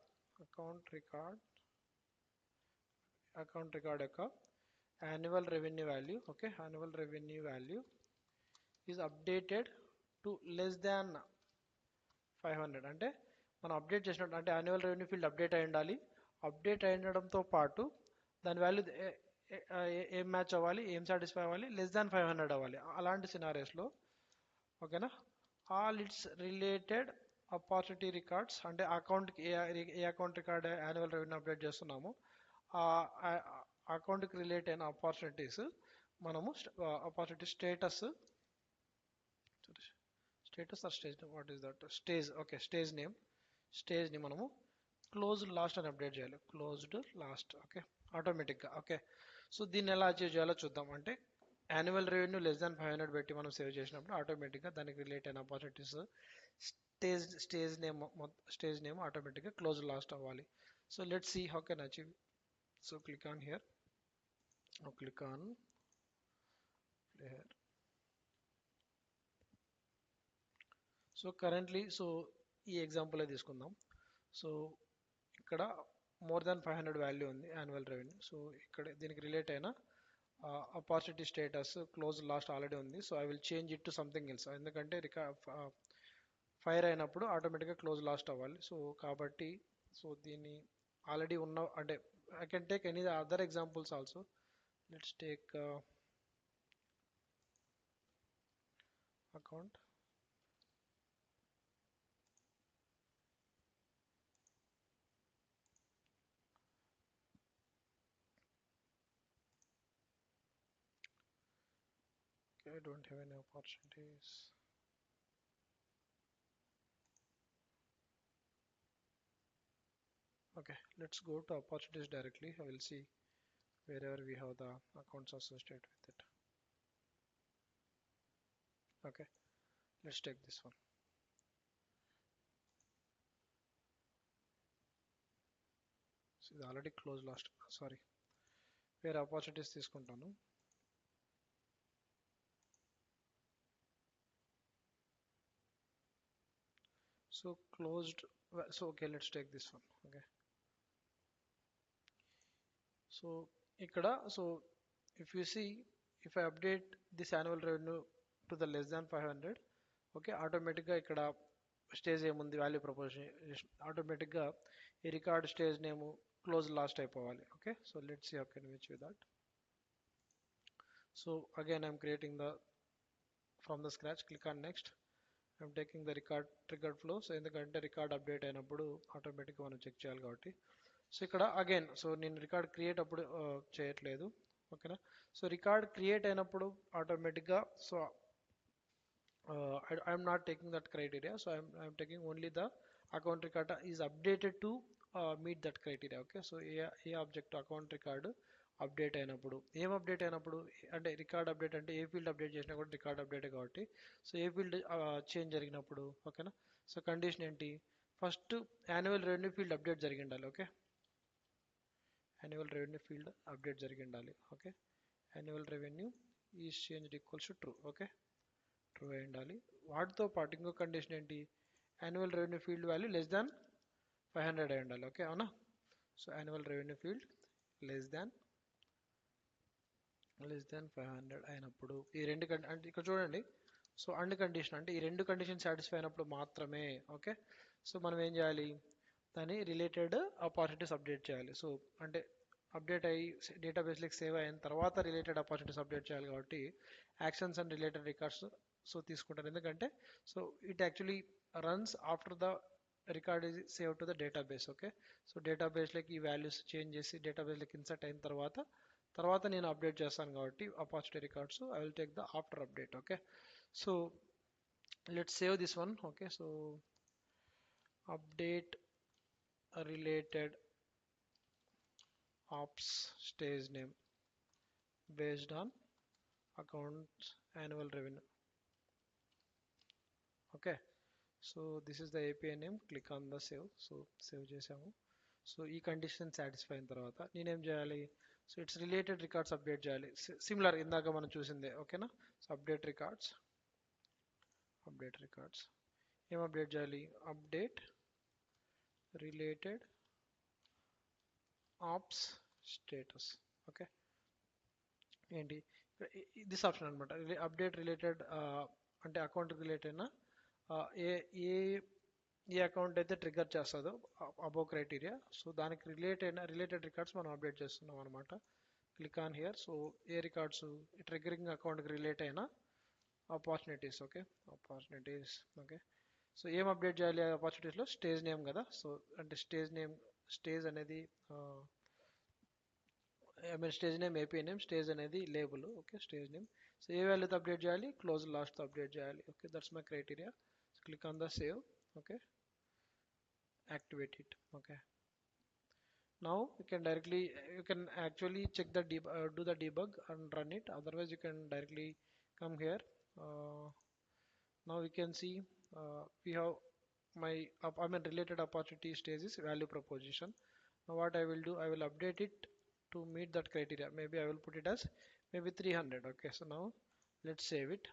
యొక్క annual revenue value, okay, annual revenue value is updated to less than 500. అంటే మనం update చేసినట్టు, అంటే annual revenue field update అయి ఉండాలి. Update అయ్యడంతో పాటు దాని value ఏం మ్యాచ్ అవ్వాలి, ఏం సాటిస్ఫై అవ్వాలి, లెస్ దాన్ 500 అవ్వాలి. అలాంటి సినారియోస్లో ఓకేనా, all its related opportunity records, అంటే అకౌంట్కి ఏ account record annual revenue update చేస్తున్నామో ఆ అకౌంట్కి రిలేట్ అయిన ఆపర్చునిటీస్ మనము opportunity status or stage name, what is that, stage. Okay, స్టేజ్ని మనము క్లోజ్డ్ లాస్ట్ అని అప్డేట్ చేయాలి. Closed lost. ఓకే, ఆటోమేటిక్గా. ఓకే, సో దీన్ని ఎలా అచీవ్ చేయాలో చూద్దాం. అంటే యాన్యువల్ రెవెన్యూ లెస్ దాన్ 500 పెట్టి మనం సేవ్ చేసినప్పుడు ఆటోమేటిక్గా దానికి రిలేట్ అయిన ఆపర్చునిటీస్ స్టేజ్ నేమ్ ఆటోమేటిక్గా క్లోజ్ లాస్ట్ అవ్వాలి. So let's see how can achieve. So click on here, now click on here. So currently, so ఈ ఎగ్జాంపుల్ తీసుకుందాం. సో ఇక్కడ మోర్ దాన్ 500 వాల్యూ ఉంది యాన్యువల్ రెవెన్యూ. సో ఇక్కడ దీనికి relate అయిన opportunity status close lost already ఉంది. So I will change it to something else, ఎందుకంటే fire అయినప్పుడు ఆటోమేటిక్గా క్లోజ్ లాస్ట్ అవ్వాలి. సో కాబట్టి, సో దీన్ని ఆల్రెడీ ఉన్న, అంటే I can take any other examples also. Let's take account. Okay, I don't have any opportunities. Okay, let's go to opportunities directly. I will see wherever we have the accounts associated with it. Okay, let's take this one. So it's already closed last, sorry, where opportunities తీసుకుంటాను. So closed, so okay, let's take this one. Okay, so ikkada, so if you see, if I update this annual revenue to the less than 500, okay, ఆటోమేటిక్గా ఇక్కడ stage ఏముంది, value proposition, ఆటోమేటిక్గా ఈ record stage name close lost అయిపోవాలి. Okay, so let's see how can we achieve that. So again I'm creating the from the scratch. Click on next. I'm taking the record triggered flow. So ఎందుకంటే record update అయినప్పుడు ఆటోమేటిక్గా మనం check చేయాలి కాబట్టి. So ఇక్కడ again so నేను record create అప్పుడు చేయట్లేదు, ఓకేనా. సో రికార్డ్ క్రియేట్ అయినప్పుడు ఆటోమేటిక్గా so I'm not taking that criteria, so I'm taking only the account record is updated to meet that criteria. Okay, so A object account record update అయినప్పుడు ఏం update అయినప్పుడు అంటే record update అంటే ఏ field update చేసినా కూడా record update కాబట్టి so ఏ field change జరిగినప్పుడు, ఓకేనా. సో కండిషన్ ఏంటి, first annual revenue field update జరిగి ఉండాలి. Okay, annual revenue field update జరిగి ఉండాలి. Okay, annual revenue is changed equals to true. Okay, true అయి ఉండాలి. వాటితో పాటు ఇంకో కండిషన్ ఏంటి, annual revenue field value less than 500 అయి ఉండాలి. ఓకే, అవునా. So annual revenue field less than 500 అయినప్పుడు ఈ రెండు అంటే ఇక్కడ చూడండి, సో అండ్ కండిషన్ అంటే ఈ రెండు కండిషన్ సాటిస్ఫై అయినప్పుడు మాత్రమే. ఓకే, సో మనం ఏం చేయాలి, దాని రిలేటెడ్ ఆపర్చునిటీస్ అప్డేట్ చేయాలి. సో అంటే అప్డేట్ అయ్యి డేటాబేస్లోకి సేవ్ అయిన తర్వాత రిలేటెడ్ ఆపర్చునిటీస్ అప్డేట్ చేయాలి కాబట్టి actions and related records so తీసుకుంటారు. ఎందుకంటే so it actually runs after the record is save to the database. Okay, so డేటాబేస్లోకి ఈ వాల్యూస్ చేంజ్ చేసి డేటాబేస్లోకి ఇన్సర్ట్ అయిన తర్వాత నేను అప్డేట్ చేస్తాను కాబట్టి opportunity records I will take the after update. Okay, so let's save this one. Okay, so update related ops stage name based on accounts annual revenue. Okay, so this is the API name. Click on the save. So save చేసాము. So ఈ condition satisfy అయిన తర్వాత నేనేం చేయాలి, so it's related records update చేయాలి. Similar ఇందాక మనం చూసిందే. ఓకేనా, సో అప్డేట్ రికార్డ్స్ ఏం అప్డేట్ చేయాలి, update related opps status. Okay, ఏంటి దిస్ ఆప్షన్ అనమాట, అప్డేట్ రిలేటెడ్ అంటే అకౌంట్ రిలేటెడ్ అయినా ఏ ఏ ఏ అకౌంట్ అయితే ట్రిగ్గర్ చేస్తుందో అబోవ్ క్రైటీరియా, సో దానికి రిలేటెడ్ రికార్డ్స్ మనం అప్డేట్ చేస్తున్నాం అనమాట. Click on here. సో ఏ రికార్డ్స్ ట్రిగ్గరింగ్ అకౌంట్కి రిలేట్ అయిన opportunities. Okay, opportunities. Okay, so ఏం అప్డేట్ చేయాలి ఆపర్చునిటీస్లో, స్టేజ్ నేమ్ కదా. సో అంటే స్టేజ్ అనేది stage name AP name, stage అనేది label. Okay, stage name. So ఏ వాల్యూతో అప్డేట్ చేయాలి, క్లోజ్ లాస్ట్తో అప్డేట్ చేయాలి. Okay, that's my criteria. Click on the save. Okay, activate it. Okay, now you can actually check the do the debug and run it, otherwise you can directly come here. Now we can see we have my related opportunity stage is value proposition. Now what I will do, I will update it to meet that criteria. Maybe I will put it as maybe 300. Okay, so now let's save it.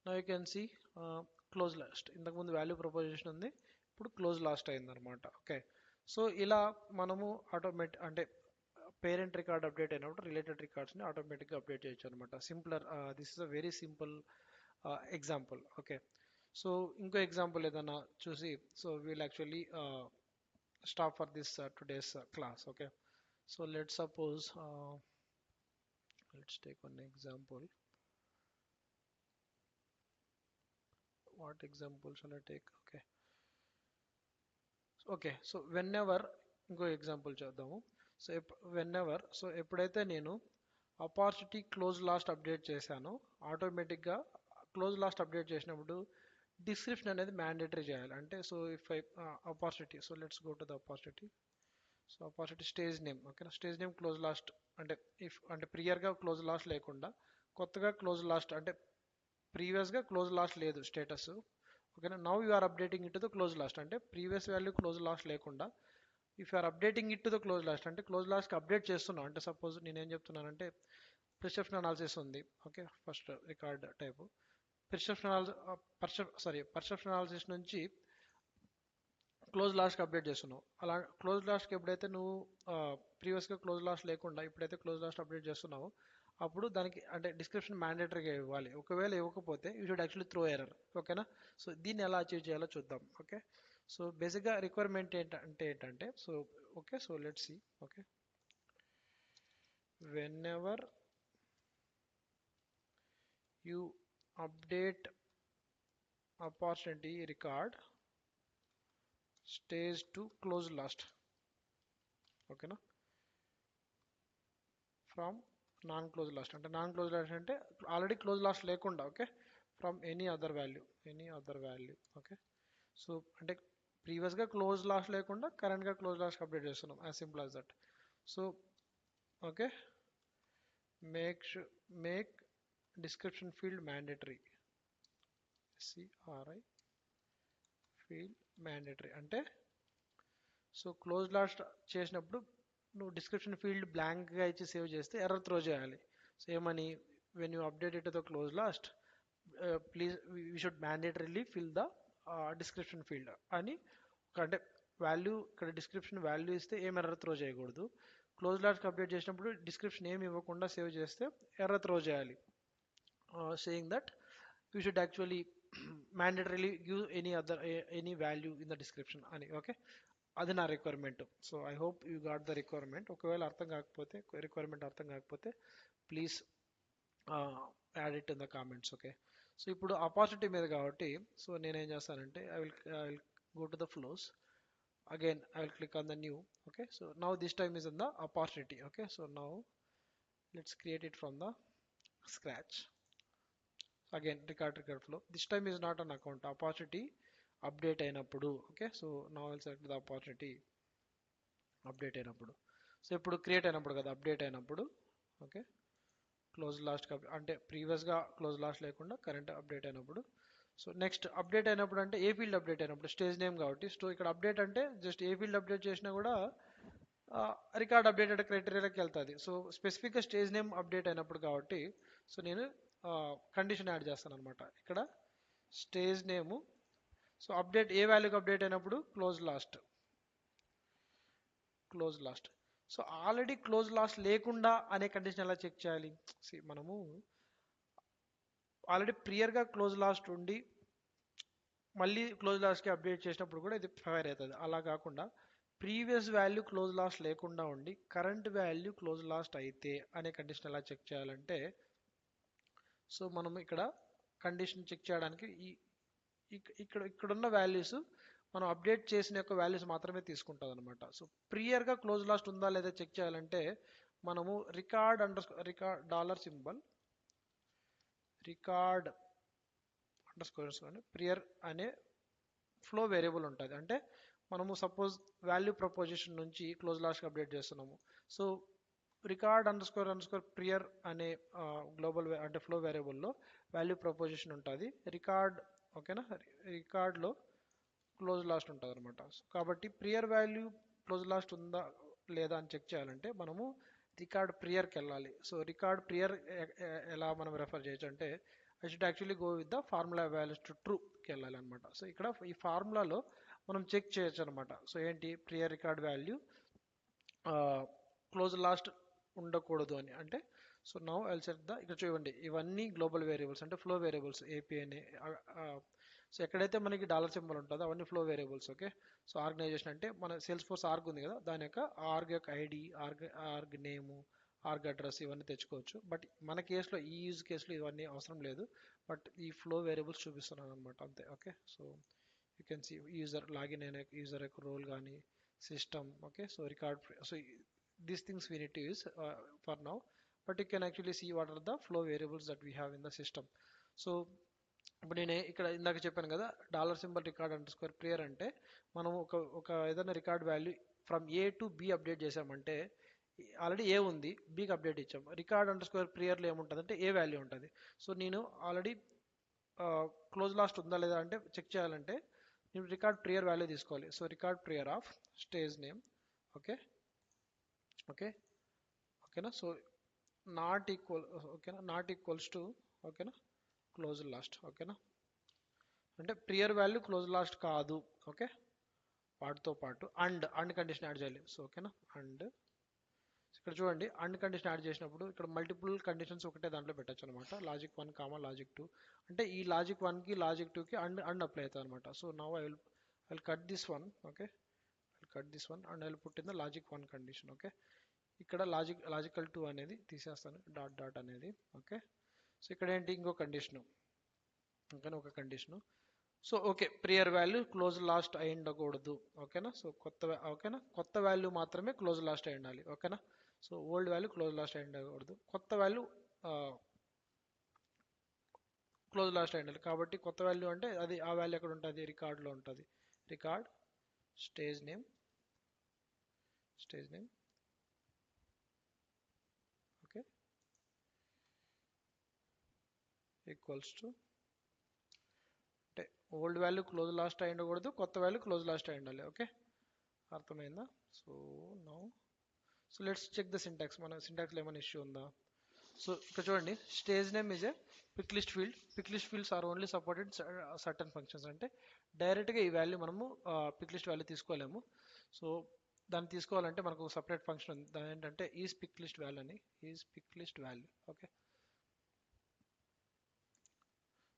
Now you can see close last. ఇంతకు ముందు value proposition ఉంది, ఇప్పుడు close lost అయిందనమాట. Okay, so ఇలా మనము అంటే parent record update అయినప్పుడు related రికార్డ్స్ని ఆటోమేటిక్గా అప్డేట్ చేయొచ్చు అనమాట. Simpler, this is a very simple example. Okay, so ఇంకో ఎగ్జాంపుల్ ఏదైనా చూసి so we'll actually stop for this today's class. Okay, so let's suppose let's take one example. What example shall I take? Okay, so whenever ఇంకో example చేద్దాము. So whenever so ఎప్పుడైతే నేను opportunity close last update చేశానో ఆటోమేటిక్గా close last update చేసినప్పుడు description అనేది mandatory చేయాలి. అంటే so if opportunity, so let's go to the opportunity. So opportunity stage name. ఓకేనా, స్టేజ్ నేమ్ క్లోజ్ లాస్ట్ అంటే ప్రియర్గా క్లోజ్ లాస్ట్ లేకుండా కొత్తగా క్లోజ్ లాస్ట్ అంటే ప్రీవియస్గా క్లోజ్ లాస్ట్ లేదు స్టేటస్. ఓకేనా, now you are updating it to the close lost అంటే previous value close lost లేకుండా if you are updating it to the close lost అంటే క్లోజ్ లాస్ట్కి అప్డేట్ చేస్తున్నాం. అంటే సపోజ్ నేనేం చెప్తున్నానంటే ప్రిస్క్రిప్షన్ అనాలిసిస్ ఉంది. Okay, first record type perception analysis నుంచి క్లోజ్ లాస్ట్కి అప్డేట్ చేస్తున్నావు. అలా క్లోజ్ లాస్ట్కి ఎప్పుడైతే నువ్వు ప్రీవియస్గా క్లోజ్ లాస్ట్ లేకుండా ఇప్పుడైతే క్లోజ్ లాస్ట్ అప్డేట్ చేస్తున్నావు అప్పుడు దానికి అంటే డిస్క్రిప్షన్ మ్యాండేటరీగా ఇవ్వాలి. ఒకవేళ ఇవ్వకపోతే you should actually throw error. ఓకేనా, సో దీన్ని ఎలా అచీవ్ చేయాలో చూద్దాం. ఓకే, సో బేసిక్గా రిక్వైర్మెంట్ ఏంటంటే so okay, so let's see. Okay, whenever you update opportunity record stays to close last, ఓకేనా. ఫ్రమ్ నాన్ క్లోజ్ లాస్ట్ అంటే నాన్ క్లోజ్ లాస్ట్ అంటే ఆల్రెడీ క్లోజ్ లాస్ట్ లేకుండా, okay. From any other value, okay. So అంటే ప్రీవియస్గా close lost లేకుండా కరెంట్గా close last update చేస్తున్నాం, as simple as that. So okay, make description field mandatory, CRI field mandatory అంటే, so close last చేసినప్పుడు నువ్వు description field బ్లాంక్గా ఇచ్చి save చేస్తే error throw చేయాలి. సో ఏమని, when you update it to the close lost please we should mandatorily fill the description field అని. అంటే value ఇక్కడ డిస్క్రిప్షన్ వాల్యూ ఇస్తే ఏం ఎర్రర్ త్రో చేయకూడదు. క్లోజ్ లాస్ట్కి అప్డేట్ చేసినప్పుడు డిస్క్రిప్షన్ ఏమి ఇవ్వకుండా సేవ్ చేస్తే ఎర్రర్ త్రో చేయాలి, saying that you should actually mandatorily give any value in the description అని, ఓకే. అది నా requirement. So I hope you got the requirement. ఒకవేళ రిక్వైర్మెంట్ అర్థం కాకపోతే please add it in the comments, okay. So ఇప్పుడు opportunity మీద కాబట్టి, so నేనేం చేస్తానంటే I will go to the flows. Again I will click on the new, okay. So now this time is in the opportunity, okay. So now let's create it from the scratch. Again record flow. This time is not an account, opportunity update అయినప్పుడు, okay. So now I'll select the opportunity update అయినప్పుడు. So ఇప్పుడు create అయినప్పుడు కదా, update అయినప్పుడు, okay. Close lost అంటే ప్రీవియస్గా close lost లేకుండా current update అయినప్పుడు. సో నెక్స్ట్ అప్డేట్ అయినప్పుడు అంటే ఏ ఫీల్డ్ అప్డేట్ అయినప్పుడు, స్టేజ్ నేమ్ కాబట్టి ఇక్కడ అప్డేట్ అంటే జస్ట్ ఏ ఫీల్డ్ అప్డేట్ చేసినా కూడా రికార్డ్ అప్డేటెడ్ క్రైటీరియాకి వెళ్తుంది. సో స్పెసిఫిక్గా స్టేజ్ నేమ్ అప్డేట్ అయినప్పుడు కాబట్టి, సో నేను కండిషన్ యాడ్ చేస్తాను అనమాట ఇక్కడ, స్టేజ్ నేము. సో అప్డేట్ ఏ వాల్యూకి అప్డేట్ అయినప్పుడు close last. So already close lost లేకుండా అనే కండిషన్ ఎలా చెక్ చేయాలి, మనము ఆల్రెడీ ప్రియర్గా క్లోజ్ లాస్ట్ ఉండి మళ్ళీ క్లోజ్ లాస్ట్కి అప్డేట్ చేసినప్పుడు కూడా ఇది ఫైర్ అవుతుంది. అలా కాకుండా ప్రీవియస్ వాల్యూ క్లోజ్ లాస్ట్ లేకుండా ఉండి కరెంట్ వాల్యూ క్లోజ్ లాస్ట్ అయితే అనే కండిషన్ ఎలా చెక్ చేయాలంటే, సో మనం ఇక్కడ కండిషన్ చెక్ చేయడానికి ఇక్కడున్న వాల్యూస్ మనం అప్డేట్ చేసిన యొక్క వాల్యూస్ మాత్రమే తీసుకుంటుంది అనమాట. సో ప్రియర్గా క్లోజ్ లాస్ట్ ఉందా లేదా చెక్ చేయాలంటే మనము రికార్డ్ $, ప్రియర్ అనే ఫ్లో వేరియబుల్ ఉంటుంది. అంటే మనము సపోజ్ వాల్యూ ప్రపోజిషన్ నుంచి క్లోజ్ లాస్ట్కి అప్డేట్ చేస్తున్నాము. సో రికార్డ్ _ ప్రియర్ అనే గ్లోబల్ అంటే ఫ్లో వేరియబుల్లో వాల్యూ ప్రపోజిషన్ ఉంటుంది, రికార్డ్, ఓకేనా. రికార్డ్లో క్లోజ్ లాస్ట్ ఉంటుంది అనమాట. కాబట్టి ప్రియర్ వాల్యూ క్లోజ్ లాస్ట్ ఉందా లేదా అని చెక్ చేయాలంటే మనము రికార్డ్ ప్రియర్కి వెళ్ళాలి. సో రికార్డ్ ప్రియర్ ఎలా మనం రెఫర్ చేయొచ్చు అంటే, I should actually go with the formula values to trueకి వెళ్ళాలి అనమాట. సో ఇక్కడ ఈ ఫార్ములాలో మనం చెక్ చేయొచ్చు అనమాట. సో ఏంటి, prior record value close last ఉండకూడదు అని అంటే. సో నౌ ఐల్ సెట్ ఇక్కడ చూడండి ఇవన్నీ గ్లోబల్ వేరియబుల్స్ అంటే ఫ్లో వేరియబుల్స్ ఏపీఎన్ఏ. సో ఎక్కడైతే మనకి $సింబల్ ఉంటుందో అవన్నీ flow variables, okay. So organization అంటే మన సేల్స్ ఫోర్స్ ఆర్గ్ ఉంది కదా, దాని యొక్క ఆర్గ్ యొక్క ఐడి, ఆర్గ్ నేము, ఆర్గ్ అడ్రస్ ఇవన్నీ తెచ్చుకోవచ్చు. బట్ మన కేసులో ఈ యూజ్ కేసులో ఇవన్నీ అవసరం లేదు, బట్ ఈ ఫ్లో వేరియబుల్స్ చూపిస్తున్నాను అనమాట అంతే, okay. So you can see user login అయిన యూజర్ యొక్క రోల్ కానీ system, okay. So record, so these things we need to use for now, but you can actually see what are the flow variables that we have in the system. So ఇప్పుడు నేను ఇక్కడ ఇందాక చెప్పాను కదా, $symbol record _ prior అంటే మనం ఒక ఏదైనా record value from A to be update చేసామంటే, ఆల్రెడీ ఏ ఉంది, బికి అప్డేట్ ఇచ్చాం, రికార్డ్ _ ప్రియర్లో ఏముంటుంది అంటే ఏ వాల్యూ ఉంటుంది. సో నేను ఆల్రెడీ క్లోజ్ లాస్ట్ ఉందా లేదా అంటే చెక్ చేయాలంటే నేను రికార్డ్ ప్రియర్ వాల్యూ తీసుకోవాలి. So record prior of stage name, ఓకేనా. సో నాట్ ఈక్వల్స్ టు, ఓకేనా, క్లోజ్ లాస్ట్, ఓకేనా. అంటే ప్రియర్ వాల్యూ క్లోజ్ లాస్ట్ కాదు, ఓకే. వాటితో పాటు అండ్ కండిషన్ యాడ్ చేయాలి. సో ఓకేనా, అండ్ ఇక్కడ చూడండి అండ్ కండిషన్ యాడ్ చేసినప్పుడు ఇక్కడ మల్టిపుల్ కండిషన్స్ ఒకటే దాంట్లో పెట్టచ్చు అనమాట. లాజిక్ 1 లాజిక్ 2 అంటే ఈ లాజిక్ 1కి లాజిక్ 2కి అండ్ అప్లై అవుతుంది అనమాట. So now I will cut this one, okay. And I will put in the logic 1 condition, okay. ఇక్కడ లాజికల్ 2 అనేది తీసేస్తాను, డాట్ అనేది, ఓకే. సో ఇక్కడ ఏంటి ఇంకో కండిషను, ఓకేనా, ఒక condition. So okay, prior value close lost అయి ఉండకూడదు, ఓకేనా. సో ఓకేనా, కొత్త వాల్యూ మాత్రమే క్లోజ్ లాస్ట్ అయి ఉండాలి, ఓకేనా. So old value close lost అయి ఉండకూడదు, కొత్త వాల్యూ క్లోజ్ లాస్ట్ అయి ఉండాలి. కాబట్టి కొత్త వాల్యూ అంటే అది ఆ వాల్యూ ఎక్కడ ఉంటుంది, రికార్డ్లో ఉంటుంది. Record stage name okay equals to, అంటే ఓల్డ్ వాల్యూ క్లోజ్ లాస్ట్ అయి ఉండకూడదు, కొత్త వాల్యూ క్లోజ్ లాస్ట్ అయి ఉండాలి, ఓకే. అర్థమైందా? So now so let's check the syntax. మన సింటాక్స్లో ఏమైనా ఇష్యూ ఉందా? సో ఇక్కడ చూడండి, stage name is a pick list field. Pick list fields are only supported certain functions. అంటే డైరెక్ట్గా ఈ వాల్యూ మనము పిక్ లిస్ట్ వాల్యూ తీసుకోలేము. సో దాన్ని తీసుకోవాలంటే మనకు ఒక సపరేట్ ఫంక్షన్ ఉంది, దాని ఏంటంటే ఈజ్ పిక్ లిస్ట్ వాల్యూ అని. Is pick list value, okay.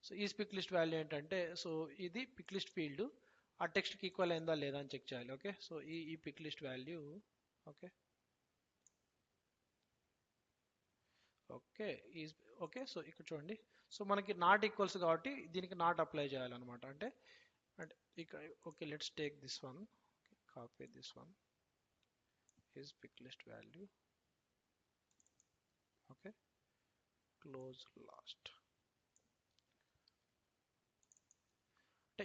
So is pick list value ఏంటంటే, సో ఇది పిక్ లిస్ట్ ఫీల్డ్ ఆ టెక్స్ట్కి ఈక్వల్ అయిందా లేదా అని చెక్ చేయాలి, ఓకే. సో ఈ pick list value, okay okay is okay. So ఇక్కడ చూడండి, సో మనకి నాట్ ఈక్వల్స్ కాబట్టి దీనికి నాట్ అప్లై చేయాలన్నమాట. అంటే అంటే ఇక్కడ okay, let's take this one, copy this one, is pick list value, okay, close lost. అంటే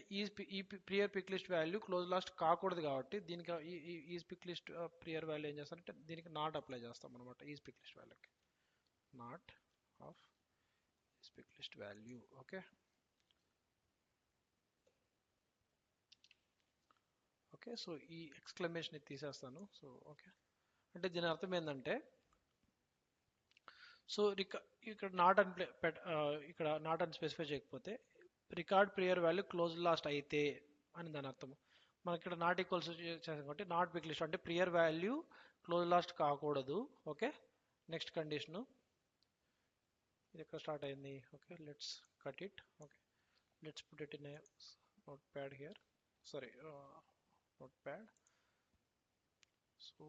ఈ prior pick list value close lost కాకూడదు కాబట్టి దీనికి is pick list prior value ఏం చేస్తారంటే దీనికి నాట్ అప్లై చేస్తాం అనమాట. ఈజ్ పిక్ లిస్ట్ వాల్యూకి not of is pick list value, okay okay. So ఈ ఎక్స్క్లమేషన్ ఇది తీసేస్తాను. సో ఓకే, అంటే దీని అర్థం ఏంటంటే, సో ఇక్కడ నాట్ అని ఇక్కడ నాట్ అని స్పెసిఫై చేయకపోతే record prior value close lost అయితే అని దాని అర్థం. మనకి ఇక్కడ నాట్ ఈక్వల్స్ చేసాం కాబట్టి నాట్ పిక్ లిస్ట్ అంటే ప్రియర్ వాల్యూ క్లోజ్ లాస్ట్ కాకూడదు, ఓకే. నెక్స్ట్ కండిషను ఇది ఎక్కడ స్టార్ట్ అయింది, okay. Let's cut it, okay. Let's put it in a note pad here, sorry notepad. So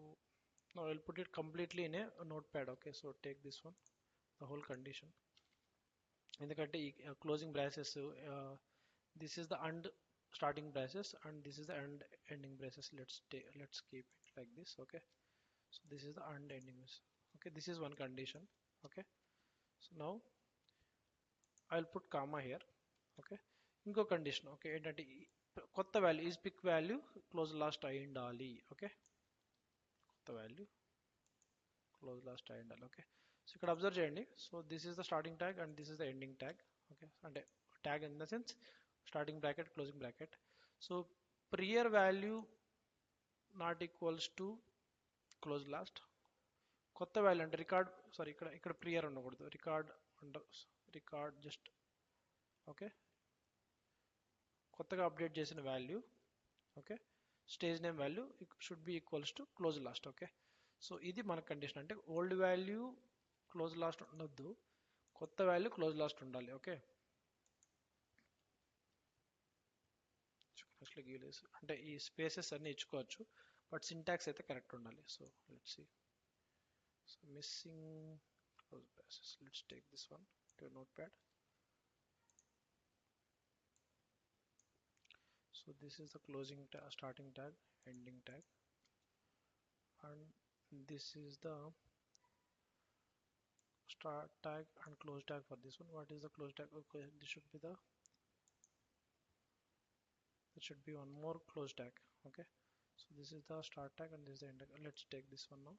now I'll put it completely in a notepad, okay. So take this one, the whole condition, ఎందుకంటే ఈ closing braces, this is the and starting braces and this is the and ending braces. Let's keep it like this, okay. So this is the and ending braces, okay. This is one condition, okay. So now I'll put comma here, okay. ఇంకో condition, okay, ఏంటంటే కొత్త value is pick value close lost అయి ఉండాలి, okay. కొత్త value close lost అయి ఉండాలి, okay. So ఇక్కడ observe చేయండి, so this is the starting tag and this is the ending tag, okay. అంటే tag in the sense starting bracket closing bracket. So prior value not equals to close lost, కొత్త value అంటే record, sorry ఇక్కడ prior ఉండకూడదు, record just, okay, కొత్తగా update చేసిన value, okay, stage name value should be equals to close lost, okay. So ఇది మన condition. అంటే old value close lost ఉండొద్దు, కొత్త వాల్యూ క్లోజ్ లాస్ట్ ఉండాలి, ఓకే. అంటే ఈ స్పేసెస్ అన్ని ఇచ్చుకోవచ్చు బట్ సింటాక్స్ అయితే కరెక్ట్ ఉండాలి. So let's see, so missing close braces, let's take this one to notepad. So this is the closing tag, starting tag, ending tag, and this is the start tag and close tag for this one. What is the close tag? Okay, this should be the, there should be one more close tag, okay. So this is the start tag and this is the end tag. Let's take this one now,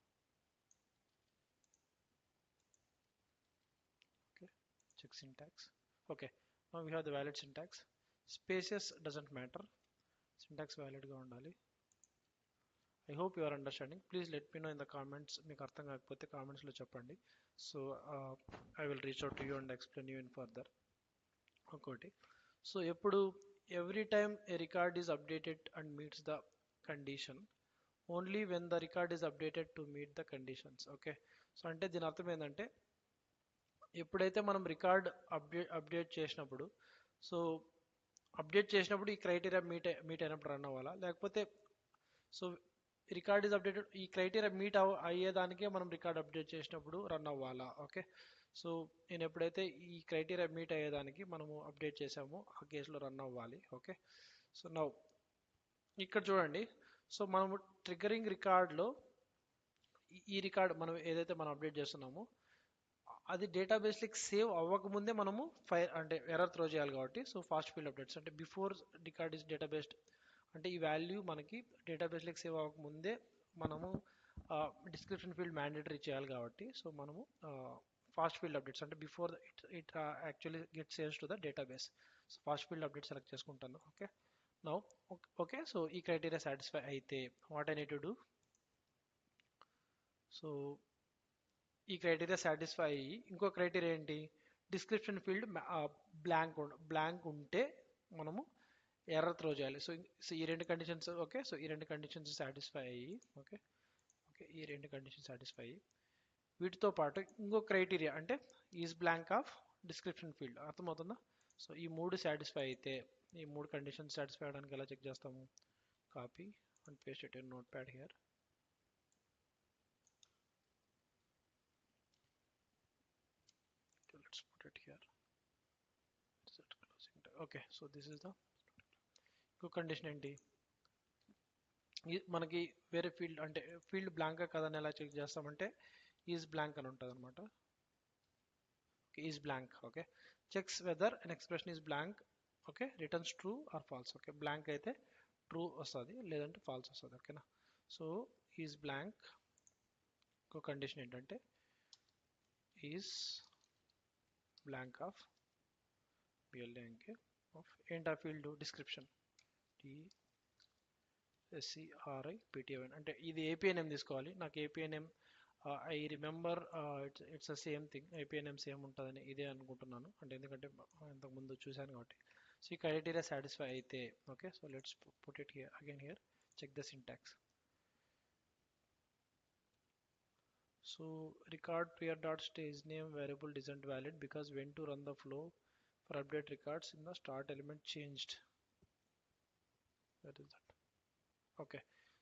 okay. Check syntax, okay. Now we have the valid syntax. Spaces doesn't matter, syntax valid ga undali. I hope you are understanding. Please let me know in the comments మీకు అర్థం కాకపోతే కామెంట్స్లో చెప్పండి. So I will reach out to you and explain you in further. ఒకటి, so ఎప్పుడు every time a record is updated and meets the condition, only when the record is updated to meet the conditions, okay. So అంటే దీని అర్థం ఏంటంటే, ఎప్పుడైతే మనం record update చేసినప్పుడు, so update చేసినప్పుడు ఈ క్రైటీరియా మీట్ అయినప్పుడు రన్ అవ్వాలా, లేకపోతే సో రికార్డ్ ఈజ్ అప్డేటెడ్ ఈ క్రైటీరియా మీట్ అయ్యేదానికే మనం రికార్డ్ అప్డేట్ చేసినప్పుడు రన్ అవ్వాలా, ఓకే. సో నేను ఎప్పుడైతే ఈ క్రైటీరియా మీట్ అయ్యేదానికి మనము అప్డేట్ చేసామో ఆ కేసులో రన్ అవ్వాలి. ఓకే, సో నౌ ఇక్కడ చూడండి. సో మనము ట్రిగ్గరింగ్ రికార్డ్లో ఈ రికార్డ్ మనం ఏదైతే మనం అప్డేట్ చేస్తున్నామో అది డేటాబేస్లోకి సేవ్ అవ్వకముందే మనము అంటే ఎర్రర్ త్రో చేయాలి కాబట్టి, సో ఫాస్ట్ ఫీల్డ్ అప్డేట్స్ అంటే బిఫోర్ రికార్డ్ ఇస్ డేటాబేస్, అంటే ఈ వాల్యూ మనకి డేటాబేస్లోకి సేవ్ అవ్వకముందే మనము డిస్క్రిప్షన్ ఫీల్డ్ మ్యాండేటరీ చేయాలి కాబట్టి, సో మనము ఫాస్ట్ ఫీల్డ్ అప్డేట్స్ అంటే before it actually get saves to the database. So fast field update select చేసుకుంటాను. ఓకే, నౌ ఓకే, సో ఈ క్రైటీరియా సాటిస్ఫై అయితే what I need to do, so ఈ criteria satisfy అయ్యి ఇంకో criteria ఏంటి, description field blank ఉంటే మనము error throw చేయాలి. సో ఈ రెండు కండిషన్స్, ఓకే, సో ఈ రెండు కండిషన్స్ సాటిస్ఫై అయ్యి, ఓకే ఓకే ఈ రెండు కండిషన్స్ సాటిస్ఫై అయ్యి వీటితో పాటు ఇంకో క్రైటీరియా అంటే is blank of description field, అర్థమవుతుందా. సో ఈ మూడు సాటిస్ఫై అయితే, ఈ మూడు కండిషన్స్ సాటిస్ఫై అవడానికి ఎలా చెక్ చేస్తాము, copy and paste it in notepad here. Let's put it here. Set closing tag. Okay, so this is the condition ఏంటి, మనకి వేరే ఫీల్డ్ అంటే ఫీల్డ్ బ్లాంక్ కదని ఎలా చెక్ చేస్తామంటే ఈజ్ బ్లాంక్ అని ఉంటుంది అనమాట. Is blank, okay, checks whether an expression is blank, okay, returns true or false. Okay, blank అయితే ట్రూ వస్తుంది, లేదంటే ఫాల్స్ వస్తుంది. ఓకేనా, సో ఈజ్ బ్లాంక్. ఇంకో కండిషన్ ఏంటంటే is blank of blank of ఏంటి ఆ ఫీల్డ్ డిస్క్రిప్షన్ SCRIPTIN అంటే ఇది API నేమ్ తీసుకోవాలి. నాకు API name I remember it's the same thing, API name same ఉంటుందని ఇదే అనుకుంటున్నాను, అంటే ఎందుకంటే ఇంతకుముందు చూశాను కాబట్టి. సో ఈ క్రైటీరియా సాటిస్ఫై అయితే, okay, so let's put it here again here, check the syntax. So record prior dot stage name variable isn't valid because when to run the flow for update records in the start element changed. That is that. Okay,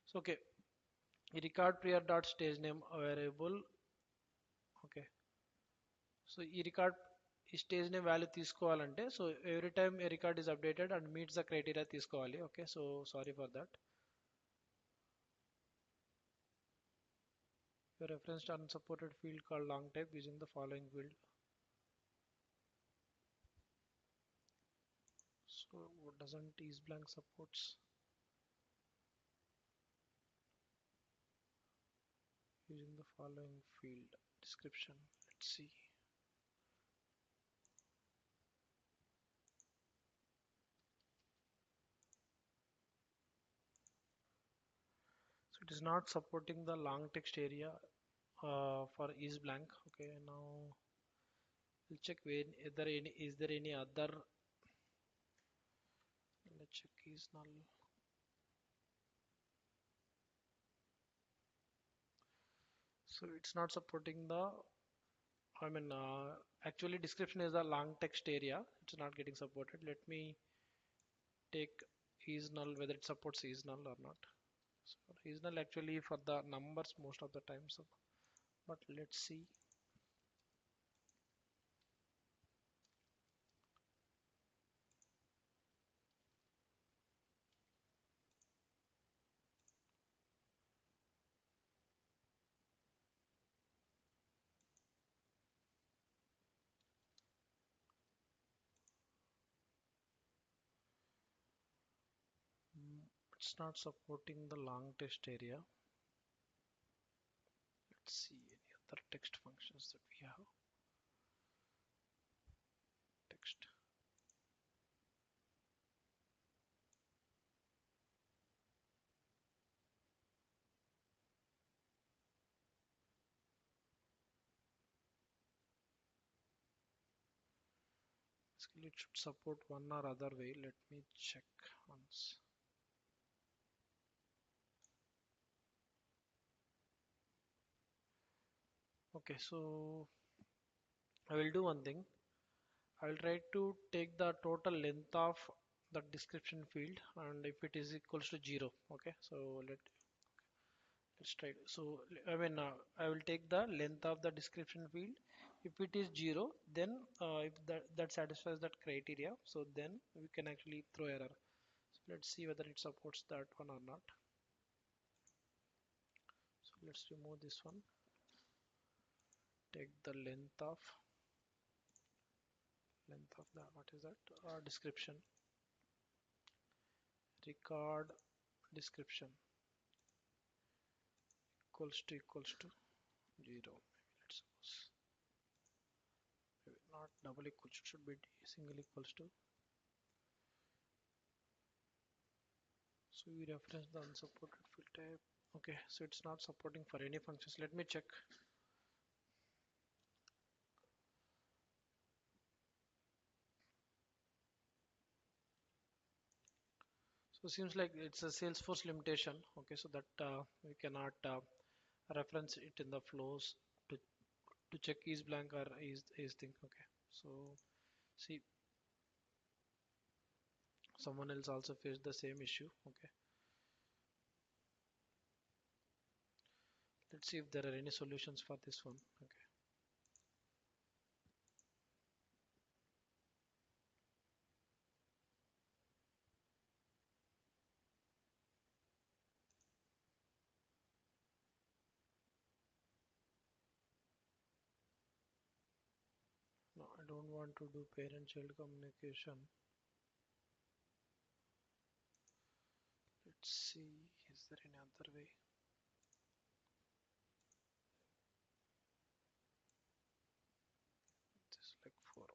so okay, ఈ record prior dot stage name variable, okay, so ఈ stage name value తీసుకోవాలంటే, so every time a record is updated and meets the criteria తీసుకోవాలి. Okay, so sorry for that. You referenced unsupported field called long type using the following field. So what doesn't is blank supports? Using the following field description. Let's see. So it is not supporting the long text area for is blank. Okay, now we'll check when is there any other. Let's check is null. So it's not supporting the, I mean actually description is the long text area, it's not getting supported. Let me take is null whether it supports is null or not. So is null actually for the numbers most of the times, but let's see. It's not supporting the long text area. Let's see any other text functions that we have. Text. Basically it should support one or other way. Let me check once. Okay, so I will do one thing. I will try to take the total length of the description field, and if it is equals to 0, okay, so let's try so I mean I will take the length of the description field. If it is 0, then if that satisfies that criteria, so then we can actually throw error. So let's see whether it supports that one or not. So let's remove this one, take the length of the what is that description, record description equals to 0. Maybe let's suppose, maybe not double equals to, should be single equals to. So we reference the unsupported field type. Okay, so it's not supporting for any functions. Let me check. So seems like it's a Salesforce limitation. Okay, so that we cannot reference it in the flows to check is blank or is thing. Okay, so see, someone else also faced the same issue. Okay, let's see if there are any solutions for this one. Okay, no, I don't want to do parent-child communication. Let's see, is there any other way? Just like for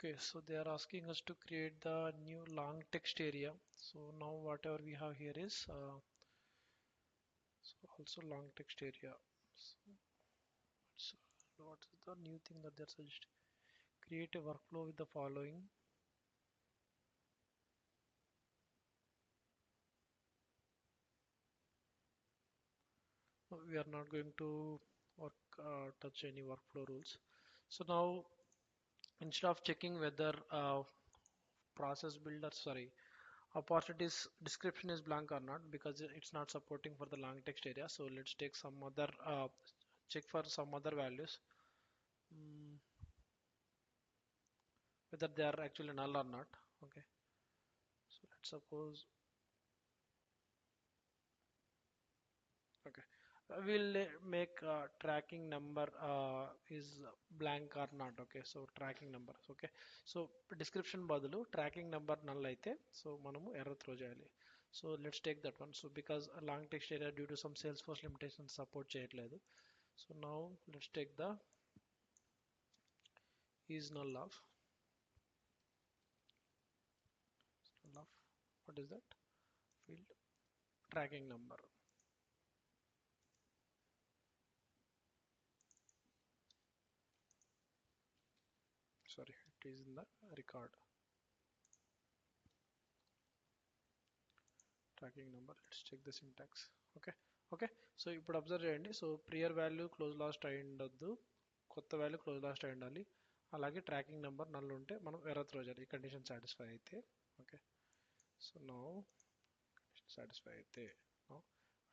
okay, so they are asking us to create the new long text area. So now whatever we have here is so also long text area. So what is the new thing that they're suggesting? Create a workflow with the following. No, we are not going to touch any workflow rules. So now instead of checking whether process builder, sorry, opportunities description is blank or not, because it's not supporting for the long text area. So let's take some other check for some other values, mm, whether they are actually null or not. Okay, so let's suppose, okay, we'll make tracking number is blank or not. Okay, so tracking number. Okay, so description బదులు tracking number null అయితే so మనము error throw చేయాలి. So let's take that one. So because a long text area due to some Salesforce limitations support చేయట్లేదు. So now let's take the is null of what is that field tracking number. Sorry, it is in the record tracking number. Let's check the syntax. Okay, okay, so ఇప్పుడు observe చేయండి. So prior value close lost అయి ఉండొద్దు, కొత్త value close lost అయి ఉండాలి, అలాగే tracking number null ఉంటే మనం ఎర్రర్ త్రో చేయాలి, ఈ కండిషన్ సాటిస్ఫై అయితే. ఓకే, సో నో సాటిస్ఫై అయితే no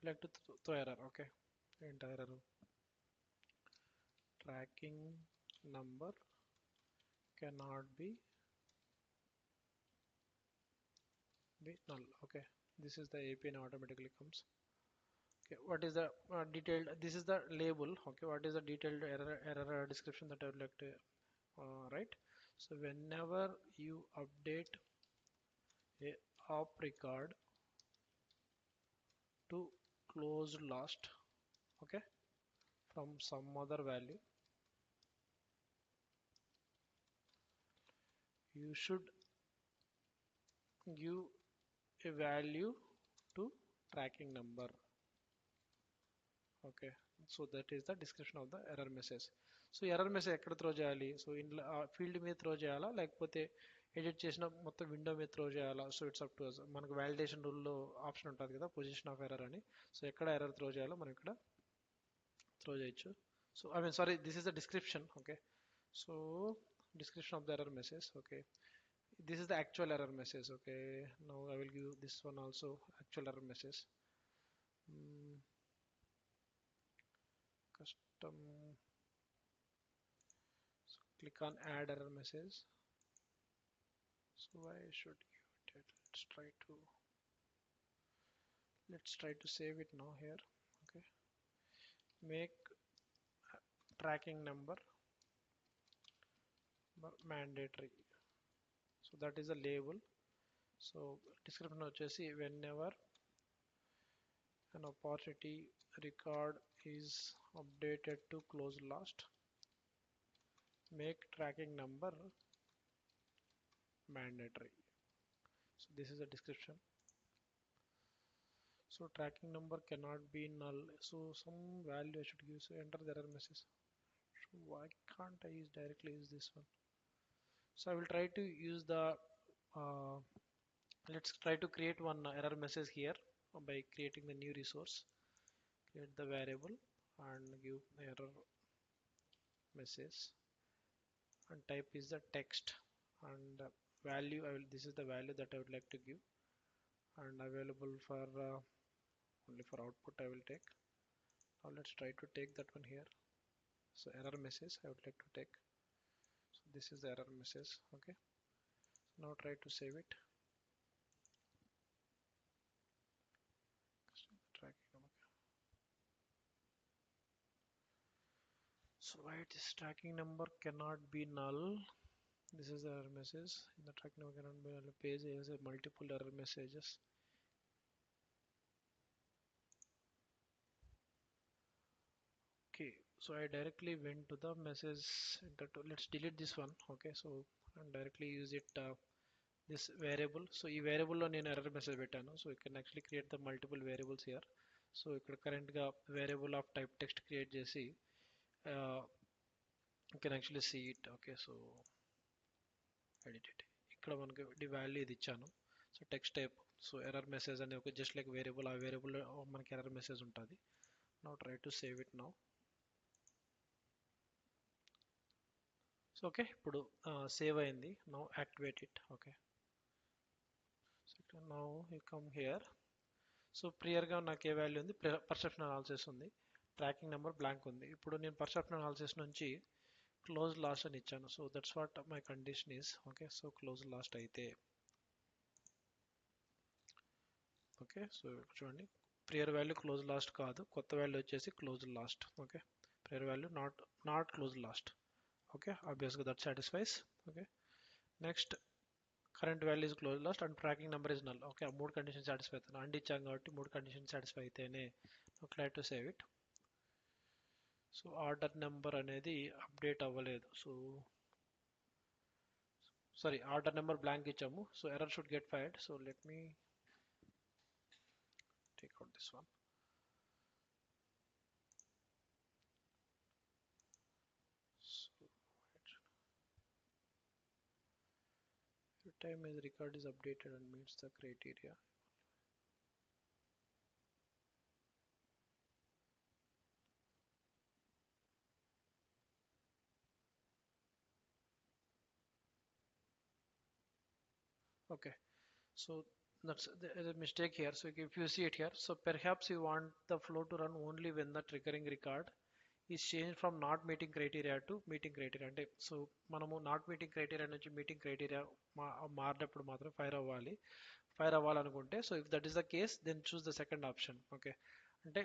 like to throw error. Okay, ఏంటి error? Tracking number cannot be null. Okay, this is the API and automatically comes. Okay, what is the detailed, this is the label. Okay, what is the detailed error description that I would like to write? So whenever you update a op record to closed last, okay, from some other value, you should give a value to tracking number. Okay, so that is the description of the error message. So error message ఎక్కడ throw చేయాలి? So ఇంట్లో field మీద throw చేయాలా, లేకపోతే edit చేసిన మొత్తం window మీద throw చేయాలా, so it's up to us. మనకు వ్యాలిడేషన్ రూల్లో ఆప్షన్ ఉంటుంది కదా, పొజిషన్ ఆఫ్ ఎర్రర్ అని. సో ఎక్కడ ఎర్రర్ త్రో చేయాలో మనం ఇక్కడ త్రో చేయొచ్చు. So I mean sorry, this is the description. Okay, so description of the error message. Okay, this is the actual error message. Okay, now I will give this one also actual error message. Custom, so click on add error message. So I should give it, let's try to save it now here. Okay, make tracking number mandatory, so that is a label. So description వచ్చేసి whenever an opportunity record is updated to close last, make tracking number mandatory. So this is a description. So tracking number cannot be null, so some value I should give. So enter the error message. So why can't I directly use this one? So I will try to use the let's try to create one error message here by creating the new resource. Create the variable and give error message, and type is the text, and value this is the value that I would like to give, and available for only for output I will take. Now let's try to take that one here. So error message I would like to take. So this is the error message. Okay, now try to save it. So why this tracking number cannot be null? This is the error message. In the tracking number cannot be null page has a multiple error messages. Okay, so I directly went to the message let's delete this one. Okay, so and directly use it this variable. So ఈ variable లో నేను error message పెట్టాను. So you can actually create the multiple variables here. So ఇక్కడ current గా variable of type text create చేసి you can actually see it. Okay, so edit it. ఇక్కడ మనకి ఈ వాల్యూ ఇది ఇచ్చాను. So text type, so error message అనేది ఒక జస్ట్ లైక్ వేరియబుల్, ఆ వేరియబుల్ మనకి ఎర్రర్ మెసేజ్ ఉంటుంది. Now try to save it now. So okay, ఇప్పుడు సేవ్ అయింది. Now activate it. Okay, so now you come here. So ప్రియర్గా నాకు ఏ వాల్యూ ఉంది, పర్సెప్షన్ అనాలిసిస్ ఉంది, ట్రాకింగ్ నెంబర్ బ్లాంక్ ఉంది. ఇప్పుడు నేను పర్సెప్షన్ అనాలిసిస్ నుంచి క్లోజ్ లాస్ట్ అని ఇచ్చాను. So that's what my condition is. Okay, so close lost అయితే ఓకే, సో చూడండి ప్రియర్ వాల్యూ క్లోజ్ లాస్ట్ కాదు, కొత్త వాల్యూ వచ్చేసి close lost. Okay, prior value not close lost. Okay, ఆబ్వియస్గా that satisfies. Okay, next current value is close lost and tracking number is null. Okay, ఆ మూడు condition satisfy అవుతాను. And ఇచ్చాం కాబట్టి మూడు కండిషన్ సాటిస్ఫై అయితేనే try to save it. So order number అనేది update అవ్వలేదు. So sorry, order number blank ఇచ్చాము. So error should get fired. So let me take out this one. So every time as record is updated and meets the criteria. Okay, so that's there's a mistake here. So if you see it here, so perhaps you want the flow to run only when the triggering record is changed from not meeting criteria to meeting criteria. అంటే so మనము not meeting criteria నుంచి meeting criteria మారినప్పుడు మాత్రం fire అవ్వాలనుకుంటే, so if that is the case then choose the second option. Okay, అంటే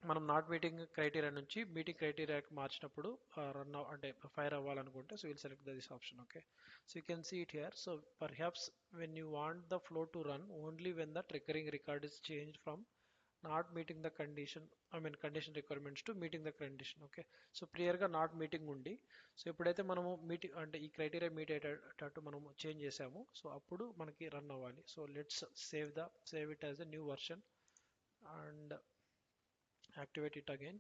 మనం not meeting criteria నుంచి meeting క్రైటీరియాకి మార్చినప్పుడు రన్ అంటే ఫైర్ అవ్వాలనుకుంటే, so will select this option. Okay, so you can see it here. So perhaps when you want the flow to run only when the triggering record is change from not meeting the condition condition requirements to meeting the condition. Okay, so క్లియర్గా not meeting ఉండి, so ఎప్పుడైతే మనము meeting అంటే ఈ criteria meet అయ్యేటట్టు మనము change చేసాము, so అప్పుడు మనకి రన్ అవ్వాలి. So let's save it as a new version and activate it again.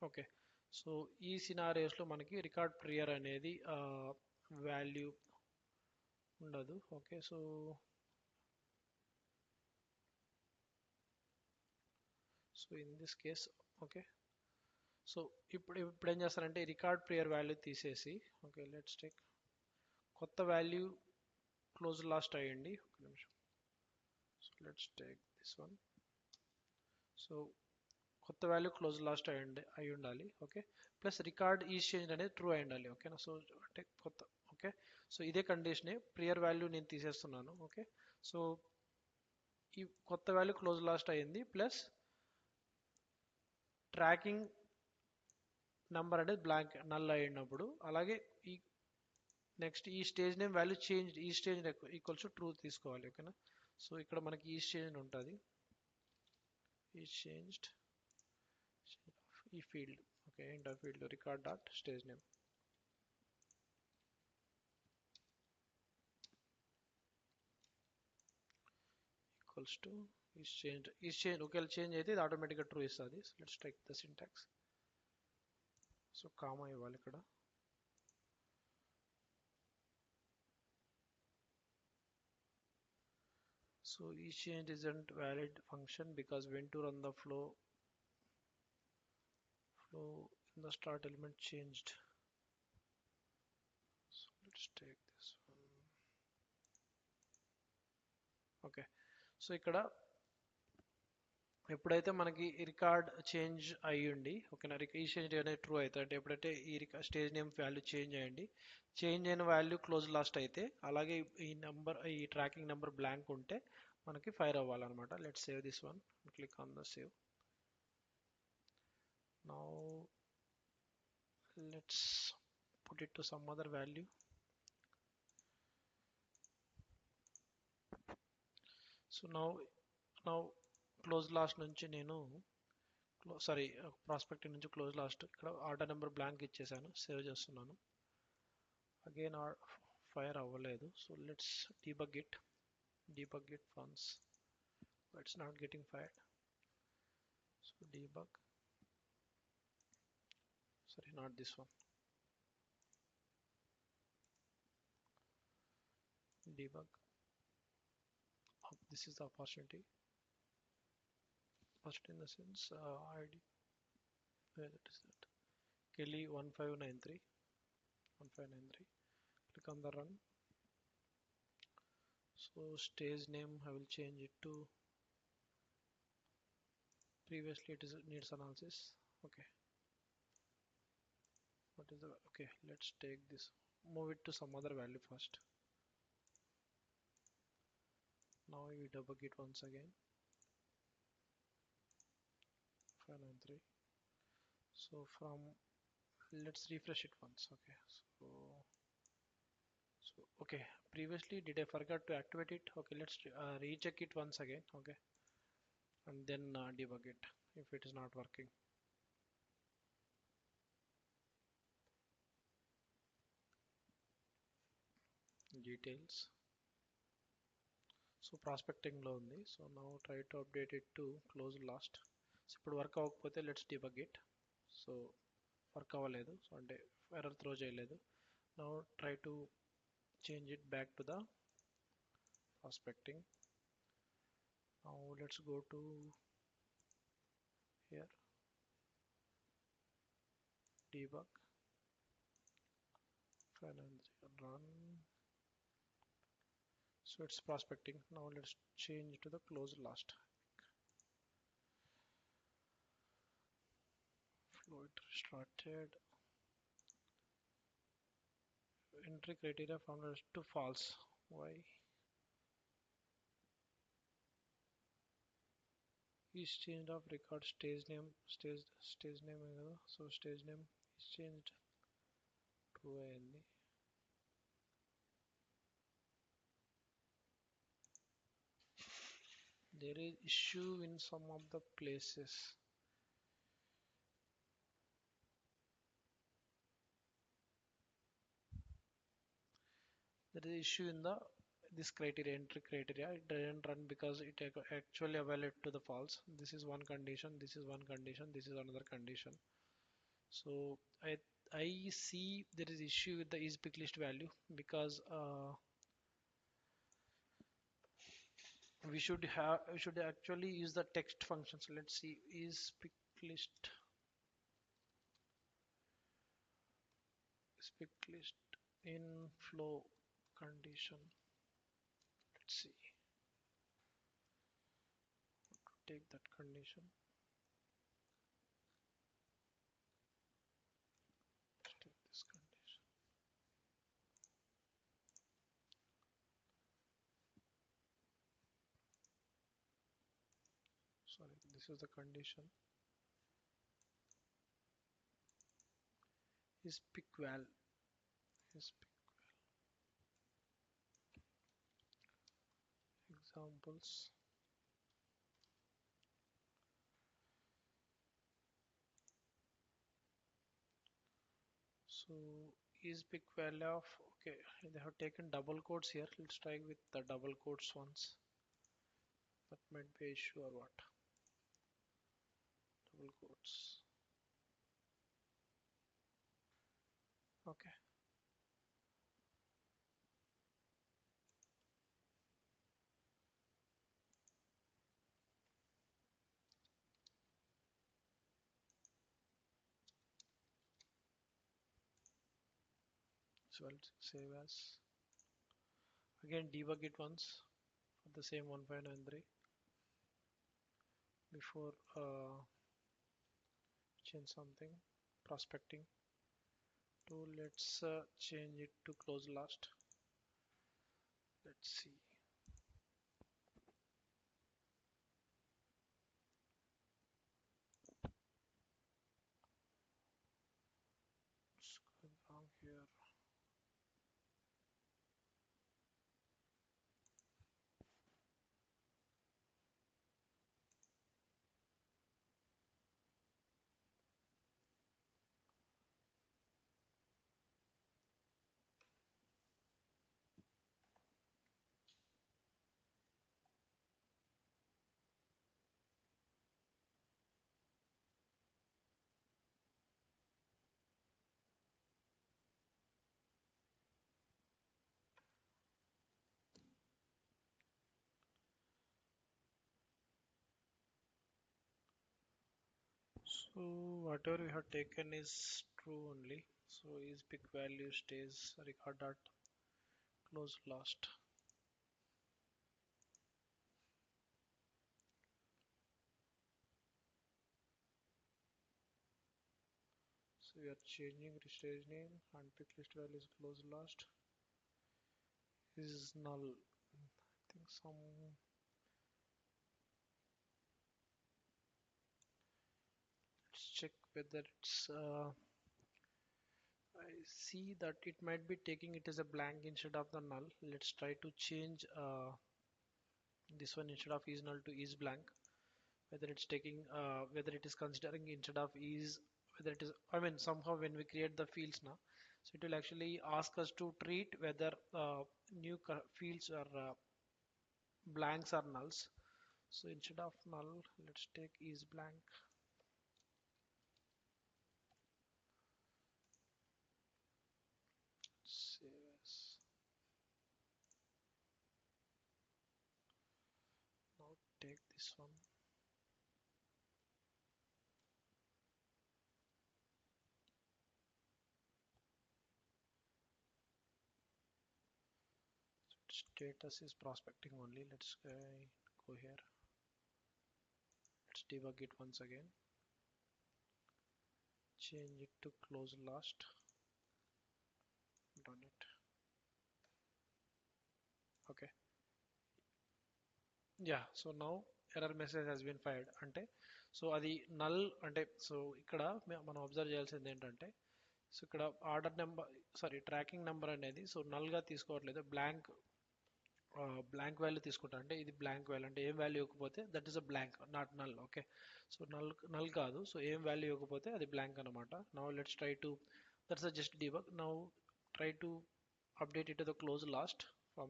Okay, so ఈ సినారియోస్లో మనకి రికార్డ్ ప్రియర్ అనేది వాల్యూ ఉండదు. Okay, so in this case okay, so ఇప్పుడు ఏం చేస్తారంటే రికార్డ్ ప్రియర్ వాల్యూ తీసేసి ఓకే లెట్స్ టేక్ కొత్త వాల్యూ క్లోజ్ లాస్ట్ అయ్యండి. ఒక నిమిషం. So let's take this one. So కొత్త వాల్యూ క్లోజ్ లాస్ట్ అయి ఉండాలి. Okay, plus record is change అనేది ట్రూ అయి ఉండాలి. ఓకేనా, సో అంటే కొత్త ఓకే, సో ఇదే కండిషనే ప్రియర్ వాల్యూ నేను తీసేస్తున్నాను. ఓకే, సో ఈ కొత్త వాల్యూ క్లోజ్ లాస్ట్ అయ్యింది ప్లస్ ట్రాకింగ్ నంబర్ అనేది బ్లాంక్ నల్ అయినప్పుడు, అలాగే ఈ నెక్స్ట్ ఈ స్టేజ్ నేమ్ వాల్యూ చేంజ్ ఈ స్టేజ్ ఈక్వల్స్ టు ట్రూ తీసుకోవాలి. ఓకేనా, సో ఇక్కడ మనకి ఈ స్టేజ్ ఉంటుంది, ఈ చేంజ్డ్ ఈ field. Okay, enter field record dot stage name equals to is change ఒకవేళ చేంజ్ అయితే ఇది ఆటోమేటిక్గా ట్రూ ఇస్తుంది. So let's take the syntax. So comma ఇవ్వాలి ఇక్కడ. సో ఈ change isn't valid function because when to run the flow in the start element changed. So let's take this one. Okay, so ఇక్కడ ఎప్పుడైతే మనకి record change అయ్యిండి ఓకేనా, ఈ change అనేది true అవుతుంది అంటే ఎప్పుడైతే ఈ స్టేజ్ నేమ్ వాల్యూ చేంజ్ అయ్యండి, చేంజ్ అయిన వాల్యూ క్లోజ్ లాస్ట్ అయితే, అలాగే ఈ నెంబర్ ఈ ట్రాకింగ్ నెంబర్ బ్లాంక్ ఉంటే మనకి ఫైర్ అవ్వాలన్నమాట. Let's save this one, click on the save. Now let's put it to some other value. So now close lost నుంచి నేను సారీ ప్రాస్పెక్టివ్ నుంచి క్లోజ్ లాస్ట్ ఇక్కడ ఆర్డర్ నెంబర్ బ్లాంక్ ఇచ్చేసాను, save చేస్తున్నాను. Again fire అవ్వలేదు. So let's debug it once. It's not getting fired. So debug, sorry not this one, debug. This is the opportunity in the sense id, where it is that Kelly 1593 click on the run. So stage name I will change it to, previously it is needs analysis. Okay, what is the okay, let's take this, move it to some other value first. Now we debug it once again, 593. So from let's refresh it once. Okay, so okay, previously did I forget to activate it? Okay, let's recheck it once again. Okay, and then debug it if it is not working. Details. So prospecting లో ఉంది. So now try to update it to close last. So ఇప్పుడు work అవ్వకపోతే let's debug it. So work అవ్వలేదు, so అంటే error throw చేయలేదు. Now try to change it back to the prospecting. Now let's go to hear, debug, run. So it's prospecting. Now let's change to the close last. Flow it started. Entry criteria found to false. Why? Is changed of record stage name so stage name is changed true అయింది. There is issue in some of the places. There is issue in the this criteria, entry criteria. It doesn't run because it actually evaluate to the false. This is one condition, this is one condition, this is another condition. So I see there is issue with the is pick list value because we should actually use the text function. So let's see is pick list in flow condition. Let's see, take that condition. Let's take this condition. Sorry, this is the condition. Is pick val is pick examples. So is pick value of, okay, they have taken double quotes here. Let's try with the double quotes ones. That might be issue or what? Double quotes. Okay. So I'll save as, again debug it once for the same 1593 before change something. Prospecting to, let's change it to close last. Let's see. What's going wrong here? So whatever we have taken is true only. So is pick value stays record dot close last. So we are changing stage name and pick list value is close last is null. I think some, let's check whether it's I see that it might be taking it as a blank instead of the null. Let's try to change this one instead of is null to is blank. Whether it's taking whether it is considering instead of is, whether it is, I mean somehow when we create the fields now, so it will actually ask us to treat whether new fields are blanks or nulls. So instead of null, let's take is blank. Save as. Now take this one. Status is prospecting only. Let's go here. Let's debug it once again. Change it to close last. Done it. Okay. Yeah. So now error message has been fired. అంటే so అది null అంటే so ఇక్కడ మనం observe చేయాల్సింది ఏంటంటే, so ఇక్కడ order number, sorry tracking number అనేది so నల్గా తీసుకోవట్లేదు, బ్లాంక్ వాల్యూ తీసుకుంటా. అంటే ఇది బ్లాంక్ వాల్యూ అంటే ఏం వాల్యూ ఇవ్వకపోతే that is a blank, not null. Okay. So null కాదు, సో ఏం వాల్యూ ఇవ్వకపోతే అది బ్లాంక్ అనమాట. Now let's try to, that's just debug. Now try to update it to the close last from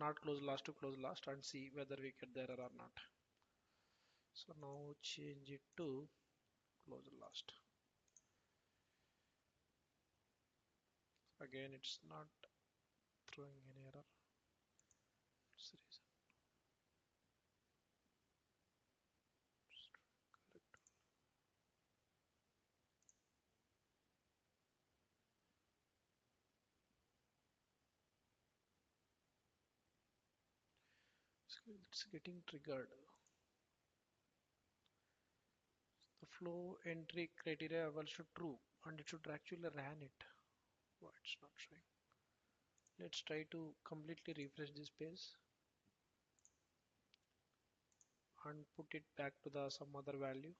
not close last to close last and see whether we get the error or not. So now change it to close the last. Again, it's not throwing any error. That's the reason. So it's getting triggered. The flow entry criteria eval should true and it should actually ran it. Why it's not showing? Let's try to completely refresh this page and put it back to the some other value.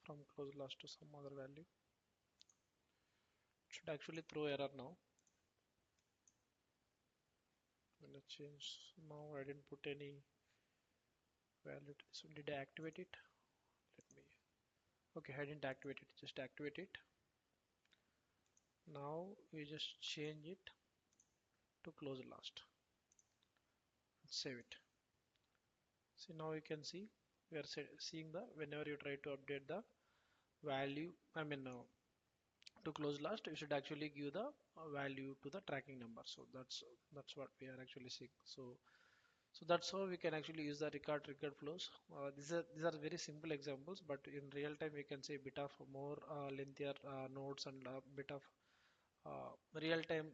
From close last to some other value. Should actually throw error now. I'm gonna change now. I didn't put any value. So did I activate it? Let me. Okay, I didn't activate it. Just activate it. Now we just change it to close last. Save it. See, now you can see we are seeing the whenever you try to update the value. I mean to close last, you should actually give the value to the tracking number. So that's what we are actually seeing. So that's how we can actually use the record triggered flows. These are very simple examples, but in real time we can say a bit of more lengthier nodes and a bit of real time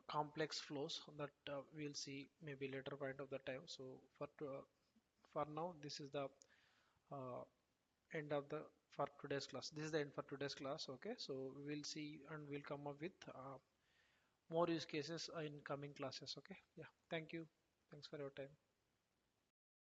complex flows that we'll see maybe later point of the time. So for now, this is the uh, end of the for today's class. This is the end for today's class. Okay, so we'll see and we'll come up with more use cases in coming classes. Okay, yeah, thank you. Thanks for your time.